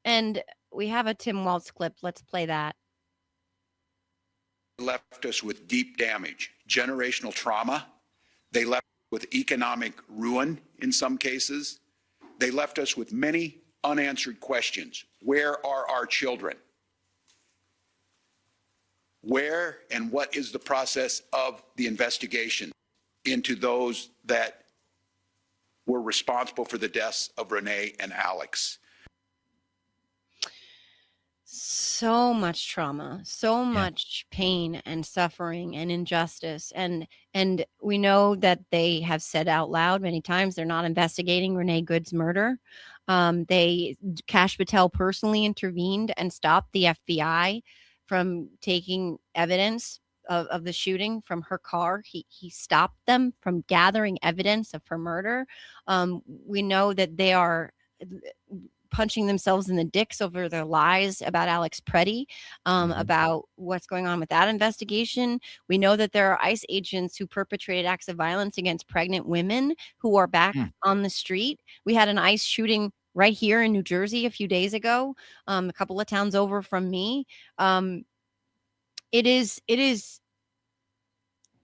And we have a Tim Waltz clip. Let's play that. Left us with deep damage, generational trauma. They left with economic ruin in some cases. They left us with many unanswered questions. Where are our children? Where and what is the process of the investigation into those that were responsible for the deaths of Renee and Alex? So much trauma, so much pain and suffering and injustice, and we know that they have said out loud many times they're not investigating Renee Good's murder. Cash Patel personally intervened and stopped the FBI from taking evidence of the shooting from her car. He stopped them from gathering evidence of her murder. We know that they are punching themselves in the dicks over their lies about Alex Preddy, about what's going on with that investigation. We know that there are ICE agents who perpetrated acts of violence against pregnant women who are back on the street. We had an ICE shooting right here in New Jersey a few days ago, a couple of towns over from me.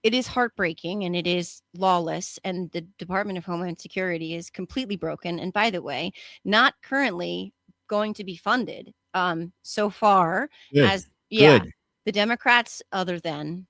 It is heartbreaking, and it is lawless, and the Department of Homeland Security is completely broken. And by the way, not currently going to be funded so far. Good. The Democrats, other than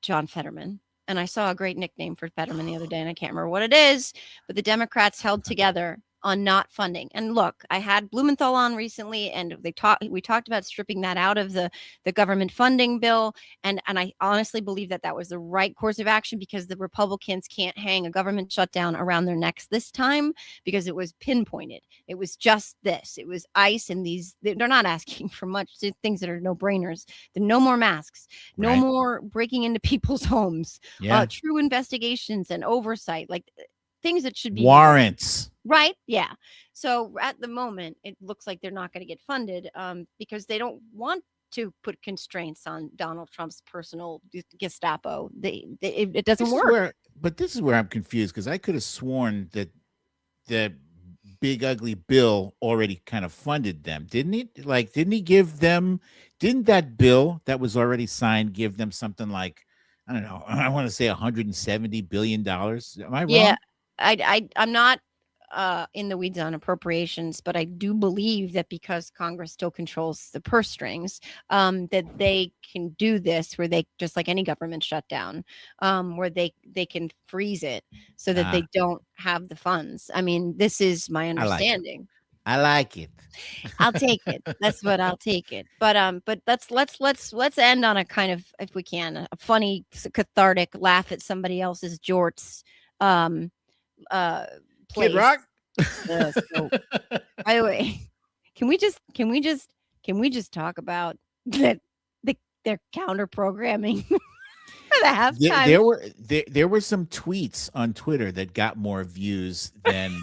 John Fetterman, and I saw a great nickname for Fetterman the other day, and I can't remember what it is, but the Democrats held together on not funding. And look, I had Blumenthal on recently, and we talked about stripping that out of the government funding bill. And I honestly believe that was the right course of action, because the Republicans can't hang a government shutdown around their necks this time, because it was pinpointed. It was just this. It was ICE, and they're not asking for much, things that are no brainers. No more masks, no more breaking into people's homes, true investigations and oversight, like things that should be warrants. Right. Yeah. So at the moment, it looks like they're not going to get funded because they don't want to put constraints on Donald Trump's personal Gestapo. It doesn't work. But this is where I'm confused, because I could have sworn that the big ugly bill already kind of funded them, didn't he? Like, didn't that bill that was already signed give them something like, I don't know, I want to say $170 billion. Am I wrong? Yeah, I'm not in the weeds on appropriations, but I do believe that because Congress still controls the purse strings, that they can do this, where they, just like any government shutdown, where they can freeze it so that they don't have the funds. I mean, this is my understanding. I like it. I'll take it. That's what I'll take it. But let's end on a kind of, if we can, a funny, cathartic laugh at somebody else's jorts. Kid Rock. So, by the way, can we just talk about that their counter programming for the halftime? There were some tweets on Twitter that got more views than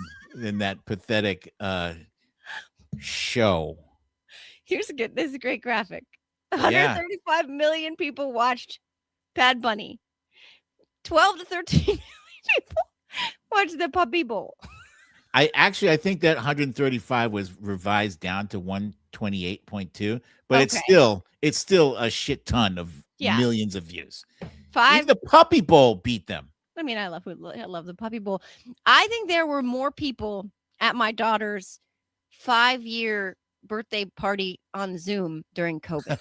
that pathetic show. This is a great graphic. 135 million people watched Bad Bunny. 12 to 13 million people watched the Puppy Bowl. I think that 135 was revised down to 128.2, but it's still a shit ton of millions of views. Even the Puppy Bowl beat them. I mean, I love the Puppy Bowl. I think there were more people at my daughter's 5-year birthday party on Zoom during COVID.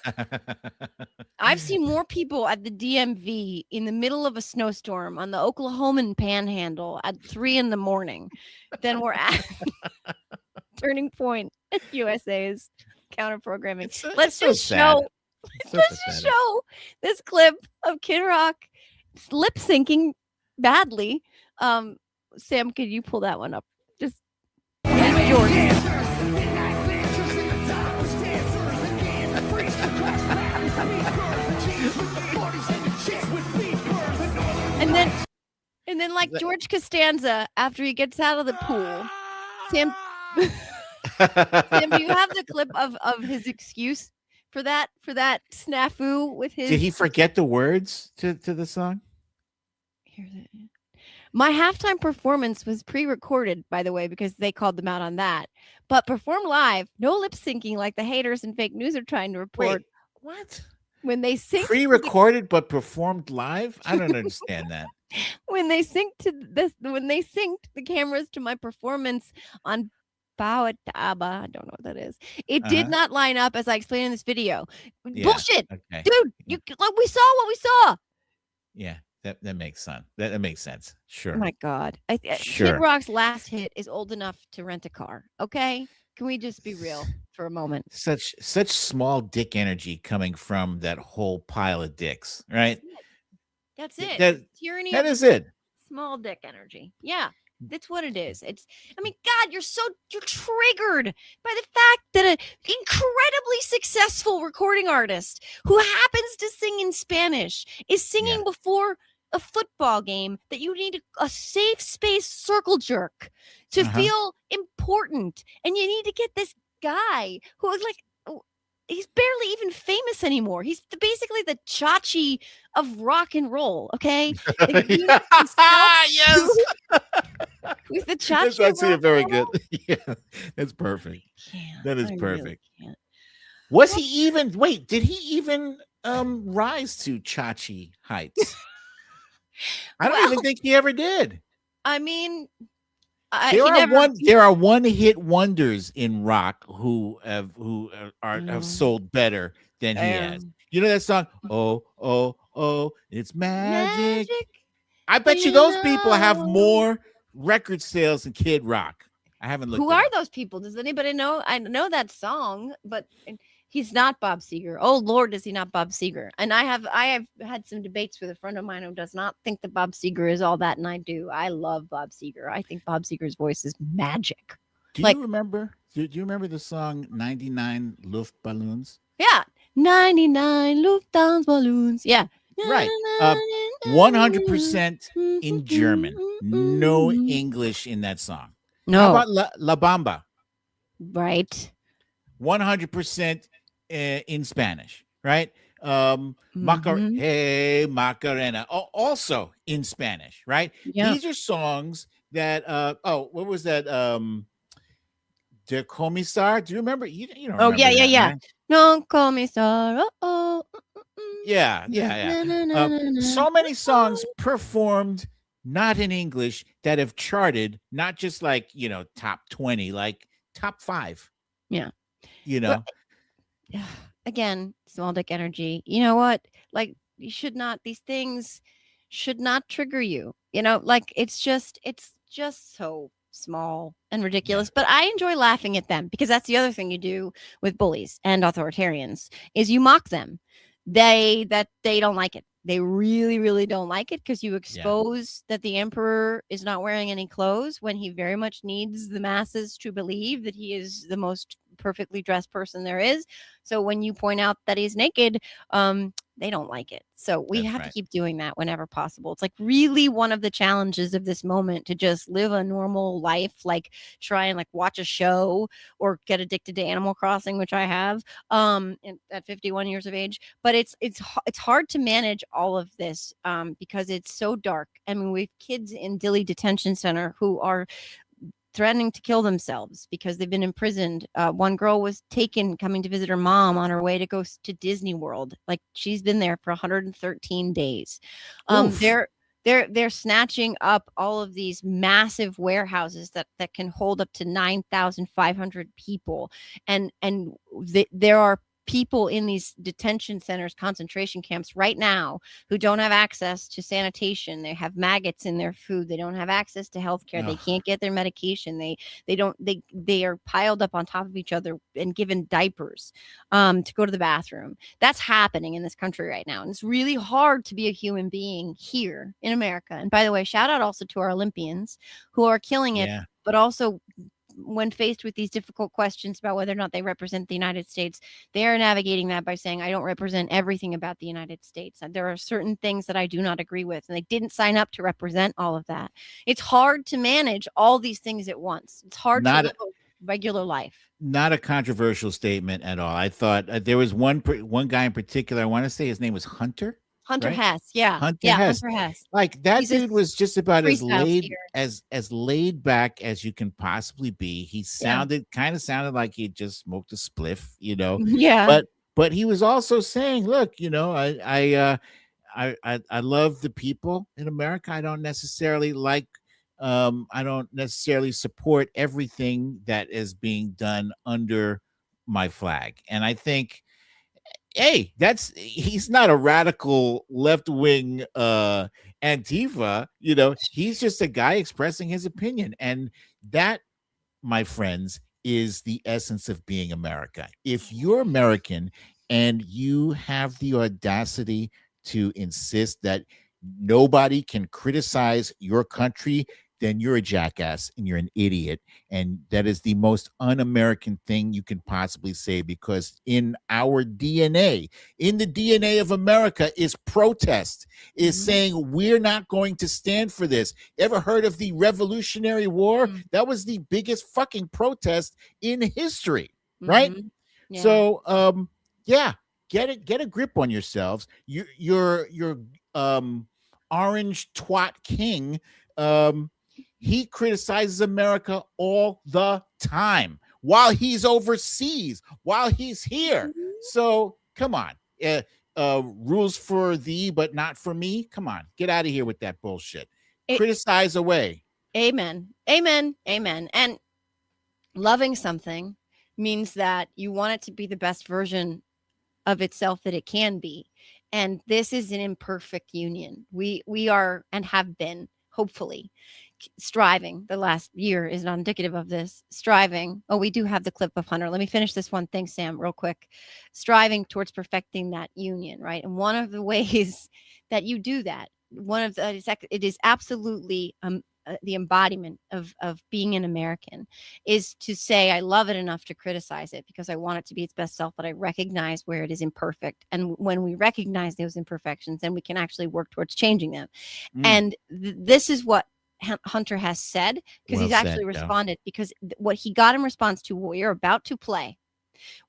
I've seen more people at the DMV in the middle of a snowstorm on the Oklahoman Panhandle at 3 a.m. than were at Turning Point USA's counter programming. Let's just show this clip of Kid Rock lip syncing badly. Sam, could you pull that one up? Just George. And then like George Costanza, after he gets out of the pool, Sam, do you have the clip of his excuse for that snafu with his? Did he forget the words to the song? My halftime performance was pre-recorded, by the way, because they called them out on that. But performed live, no lip syncing like the haters and fake news are trying to report. Wait, what? When they sing Pre-recorded but performed live? I don't understand that. when they synced the cameras to my performance on Bawataba, I don't know what that is. It did not line up as I explained in this video. Yeah. Bullshit, Okay. dude. Yeah. We saw what we saw. Yeah. That makes sense. That makes sense. Sure. Oh my God. Kid Sure. Rock's last hit is Old Enough to Rent a Car. Okay. Can we just be real for a moment? Such small dick energy coming from that whole pile of dicks, right? That's it. That Tyranny that of is it. small dick energy. Yeah. That's what it is. God, you're triggered by the fact that an incredibly successful recording artist who happens to sing in Spanish is singing before a football game that you need a safe space circle jerk to feel important. And you need to get this guy who is he's barely even famous anymore. He's basically the Chachi of rock and roll. Okay. Yes. Who's the Chachi? That's actually a very good. Yeah, that's perfect. That is perfect. Was he even? Wait, did he even rise to Chachi heights? I don't even think he ever did. I mean, there are one-hit wonders in rock who have sold better than he has. You know that song? Oh, it's magic. I bet you those people have more record sales than Kid Rock. I haven't looked. Who are those people? Does anybody know? I know that song, but he's not Bob Seger. Oh Lord, is he not Bob Seger? And I have had some debates with a friend of mine who does not think that Bob Seger is all that, and I do. I love Bob Seger. I think Bob Seger's voice is magic. Do you remember? Do you remember the song 99 Luftballons? Yeah, 99 Luftballons. Yeah, right. 100% in German. No English in that song. No. How about La Bamba? Right. 100% in Spanish, right? Hey Macarena, also in Spanish, right? Yeah. These are songs that what was that? Der Kommissar. Do you remember? You don't remember yeah. Right? No Kommissar. Yeah. So many songs performed not in English that have charted, not just top 20, like top 5. Yeah. But, again, small dick energy. You know what? These things should not trigger you. It's just so small and ridiculous. But I enjoy laughing at them because that's the other thing you do with bullies and authoritarians is you mock them. They don't like it. They really, really don't like it because you expose that the emperor is not wearing any clothes when he very much needs the masses to believe that he is the most perfectly dressed person there is. So when you point out that he's naked, they don't like it. So we have to keep doing that whenever possible. It's really one of the challenges of this moment to just live a normal life, try and watch a show or get addicted to Animal Crossing, which I have at 51 years of age. But it's hard to manage all of this because it's so dark. I mean, we have kids in Dilley Detention Center who are threatening to kill themselves because they've been imprisoned. One girl was taken coming to visit her mom on her way to go to Disney World. She's been there for 113 days. They're snatching up all of these massive warehouses that can hold up to 9,500 people. And there are people in these detention centers, concentration camps right now who don't have access to sanitation. They have maggots in their food. They don't have access to healthcare. They can't get their medication. They are piled up on top of each other and given diapers to go to the bathroom. That's happening in this country right now. And it's really hard to be a human being here in America. And by the way, shout out also to our Olympians who are killing it, but also when faced with these difficult questions about whether or not they represent the United States, they are navigating that by saying, I don't represent everything about the United States. There are certain things that I do not agree with, and they didn't sign up to represent all of that. It's hard to manage all these things at once. It's hard to live a regular life. Not a controversial statement at all. I thought there was one guy in particular. I want to say his name was Hunter. Hunter Hess, Hunter Hess. That dude was just about as laid back as you can possibly be. He kind of sounded like he had just smoked a spliff, Yeah. But he was also saying, look, I love the people in America. I don't necessarily like I don't necessarily support everything that is being done under my flag. And I think, hey, he's not a radical left-wing Antifa, he's just a guy expressing his opinion. And that, my friends, is the essence of being America. If you're American and you have the audacity to insist that nobody can criticize your country, then you're a jackass and you're an idiot. And that is the most un-American thing you can possibly say, because in our DNA, in the DNA of America, is protest, is saying we're not going to stand for this. Ever heard of the Revolutionary War? That was the biggest fucking protest in history, right? Yeah. So yeah, get a grip on yourselves. Your orange twat king, he criticizes America all the time while he's overseas, while he's here. So come on, rules for thee, but not for me. Come on, get out of here with that bullshit. Criticize away. Amen. Amen. Amen. And loving something means that you want it to be the best version of itself that it can be. And this is an imperfect union. We are and have been, hopefully, striving. The last year is not indicative of this. Striving. Oh, we do have the clip of Hunter. Let me finish this one thing, Sam, real quick. Striving towards perfecting that union, right? And one of the ways that you do that, it is absolutely the embodiment of being an American, is to say, I love it enough to criticize it because I want it to be its best self, but I recognize where it is imperfect. And when we recognize those imperfections, then we can actually work towards changing them. And this is what Hunter has said, because he's actually responded, because what he got in response to what you're about to play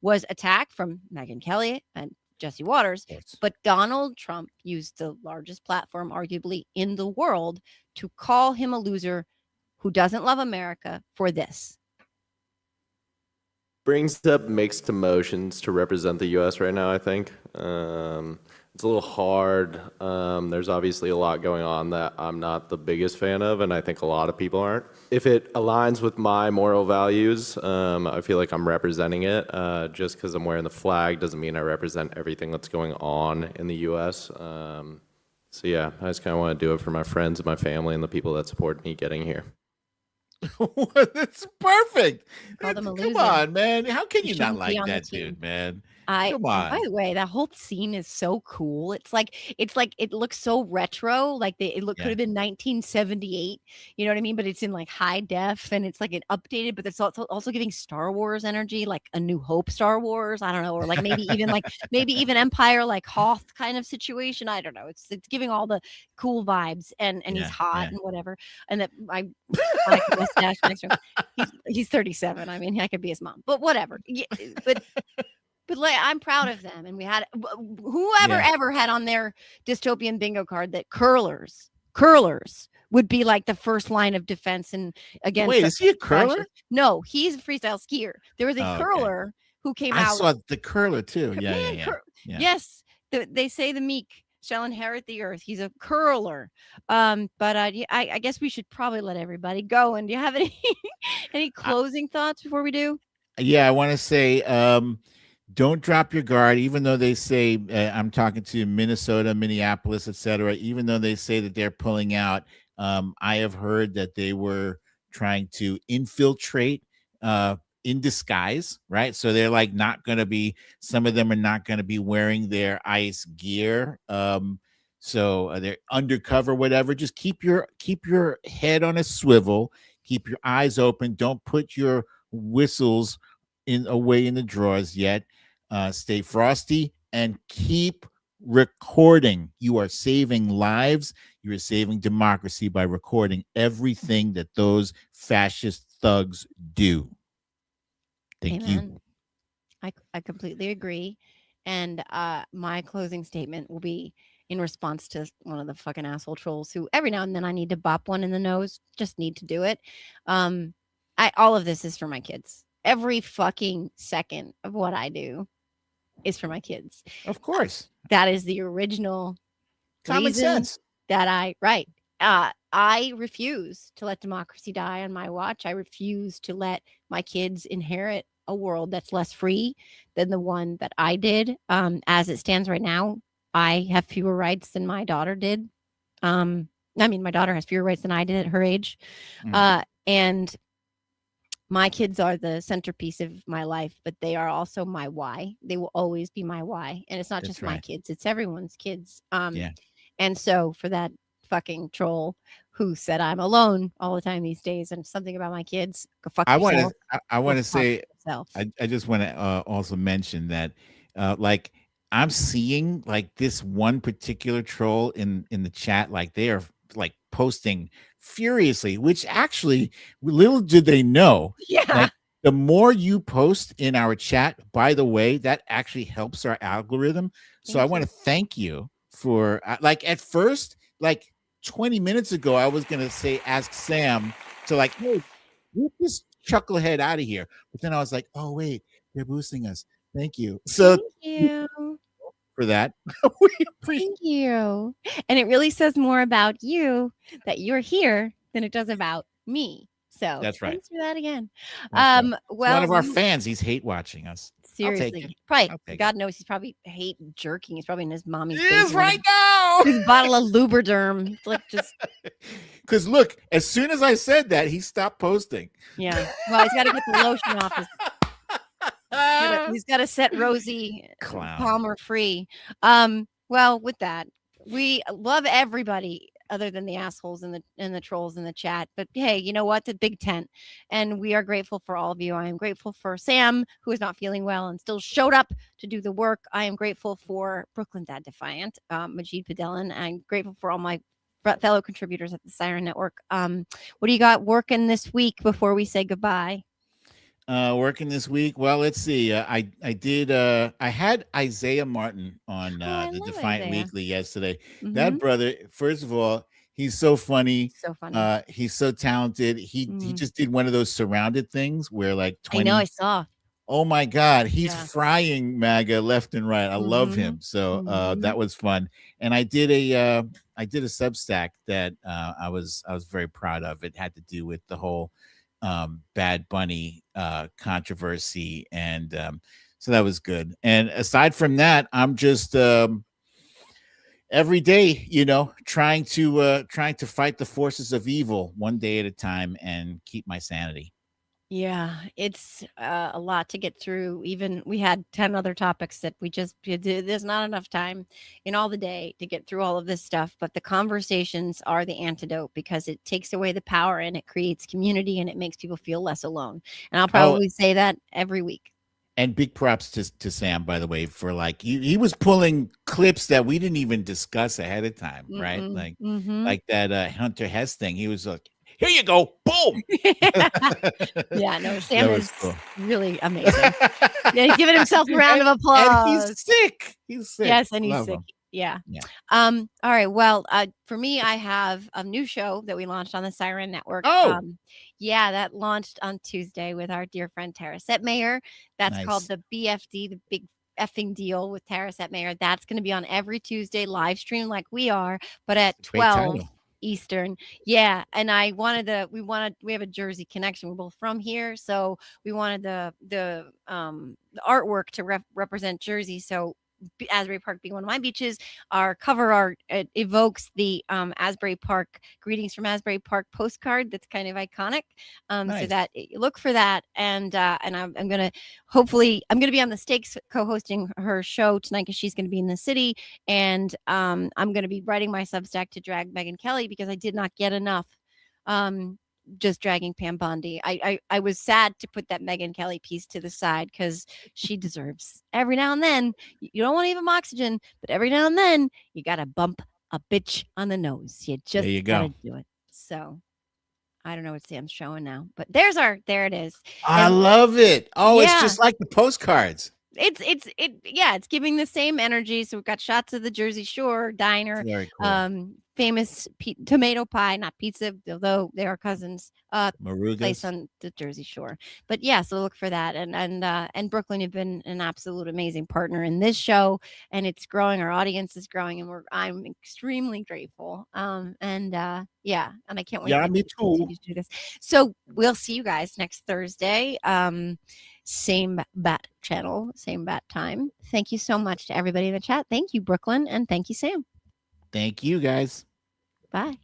was attack from Megyn Kelly and Jesse Waters, but Donald Trump used the largest platform arguably in the world to call him a loser who doesn't love America for this. Brings up mixed emotions to represent the U.S. right now, I think. It's a little hard. There's obviously a lot going on that I'm not the biggest fan of, and I think a lot of people aren't. If it aligns with my moral values, I feel like I'm representing it. Just because I'm wearing the flag doesn't mean I represent everything that's going on in the U.S. So yeah, I just kind of want to do it for my friends and my family and the people that support me getting here. That's perfect. Called him a Come loser. on, man. How can you not shouldn't be like on the that team. dude, man? Come on. By the way, that whole scene is so cool. It's like it looks so retro. Like could have been 1978. You know what I mean? But it's in like high def, and it's like an updated. But it's also giving Star Wars energy, like A New Hope Star Wars. I don't know, or like maybe even Empire, like Hoth kind of situation. I don't know. It's giving all the cool vibes, and he's hot and whatever. And that mustache next to him. He's 37. I mean, I could be his mom, but whatever. Yeah, but like, I'm proud of them. And we had whoever ever had on their dystopian bingo card that curlers would be like the first line of defense and against. Wait, is he a curler? No, he's a freestyle skier. There was a curler who came out. I saw the curler too. Yeah. Yes, they say the meek shall inherit the earth. He's a curler. But I guess we should probably let everybody go. And do you have any closing thoughts before we do? Yeah, I want to say, don't drop your guard, even though they say, I'm talking to Minnesota, Minneapolis, etc. Even though they say that they're pulling out, I have heard that they were trying to infiltrate in disguise, right? So they're like some of them are not going to be wearing their ICE gear. So they're undercover, whatever. Just keep your head on a swivel, keep your eyes open. Don't put your whistles away in the drawers yet. Stay frosty and keep recording. You are saving lives. You are saving democracy by recording everything that those fascist thugs do. Thank you. I completely agree. And my closing statement will be in response to one of the fucking asshole trolls who every now and then I need to bop one in the nose. Just need to do it. All of this is for my kids. Every fucking second of what I do is for my kids. Of course. That is the original Common reason sense. that I refuse to let democracy die on my watch. I refuse to let my kids inherit a world that's less free than the one that I did. As it stands right now, I have fewer rights than my daughter did. My daughter has fewer rights than I did at her age. And my kids are the centerpiece of my life, but they are also my why. They will always be my why. And it's not That's just my right. kids, it's everyone's kids. Yeah. And so for that fucking troll who said I'm alone all the time these days and something about my kids, go fuck I want yourself. to. I want to Go fuck say. yourself. I just want to also mention that, like, I'm seeing like this one particular troll in the chat, like they are like posting furiously, which actually little did they know, Yeah. like the more you post in our chat, by the way, that actually helps our algorithm. So I Thank want to thank you for like at first, like 20 minutes ago, I was gonna say ask Sam to like, hey, get this chucklehead out of here. But then I was like, oh wait, they're boosting us. Thank you. So Thank you. for that, we appreciate. Thank you. And it really says more about you that you're here than it does about me. So That's right. thanks for that again. That's right. It's one Well, of our fans. He's hate watching us. I'll take seriously, it. probably I'll take God knows he's probably hate jerking. He's probably in his mommy's He is basement right now. with a bottle of Lubriderm. It's like just Because look, as soon as I said that, he stopped posting. yeah. Well, he's got to get the lotion off his. He's got to set Rosie Clown. Palmer free. Well, with that, we love everybody other than the assholes and the trolls in the chat. But hey, you know what? The big tent, and we are grateful for all of you. I am grateful for Sam, who is not feeling well and still showed up to do the work. I am grateful for Brooklyn Dad Defiant, Majid Padelin. I'm grateful for all my fellow contributors at the Siren Network. What do you got working this week before we say goodbye? Working this week. Well, let's see. I did. I had Isaiah Martin on I the love Defiant Isaiah. Weekly yesterday. Mhm. That brother, first of all, he's so funny. So funny. He's so talented. He just did one of those surrounded things where like 20. I know. I saw. Oh my God, he's Yeah. frying MAGA left and right. I love him. So that was fun. And I did a Substack that I was very proud of. It had to do with the whole Bad Bunny controversy, and so that was good. And aside from that, I'm just every day, trying to fight the forces of evil one day at a time and keep my sanity. Yeah, it's a lot to get through. Even we had 10 other topics that there's not enough time in all the day to get through all of this stuff. But the conversations are the antidote because it takes away the power and it creates community and it makes people feel less alone. And I'll probably say that every week. And big props to Sam, by the way, for like he was pulling clips that we didn't even discuss ahead of time, right? Like that Hunter Hess thing. He was like, here you go, boom. Yeah, no, Sam is cool. Really amazing. Yeah, he's giving himself a round of applause. And he's sick. He's sick. Yes, and he's Love sick. him. Yeah. Yeah. All right. Well, for me, I have a new show that we launched on the Siren Network. Oh. Yeah, that launched on Tuesday with our dear friend Tara Setmayer. That's called the BFD, the Big Effing Deal with Tara Setmayer. That's going to be on every Tuesday live stream like we are, but at 12 Eastern. Yeah. And we have a Jersey connection. We're both from here. So we wanted the artwork to represent Jersey. So Asbury Park being one of my beaches, our cover art evokes the Asbury Park Greetings from Asbury Park postcard that's kind of iconic. So that look for that, and I'm gonna be on the Stakes co-hosting her show tonight because she's gonna be in the city, and I'm gonna be writing my Substack to drag Megyn Kelly because I did not get enough. Just dragging Pam Bondi. I was sad to put that Megyn Kelly piece to the side because she deserves every now and then. You don't want to give them oxygen, but every now and then you got to bump a bitch on the nose. You just got to do it. So I don't know what Sam's showing now, but there it is. I love it. Oh, Yeah. It's just like the postcards. it's giving the same energy. So we've got shots of the Jersey Shore diner, Very cool. famous tomato pie, not pizza, although they are cousins. Place Marugas. on the Jersey Shore. But yeah, so look for that. And Brooklyn, you've been an absolute amazing partner in this show, and it's growing. Our audience is growing, and I'm extremely grateful. Yeah, and I can't wait Yeah, to me too. continue to do this. So we'll see you guys next Thursday. Same bat channel, same bat time. Thank you so much to everybody in the chat. Thank you, Brooklyn, and thank you, Sam. Thank you, guys. Bye.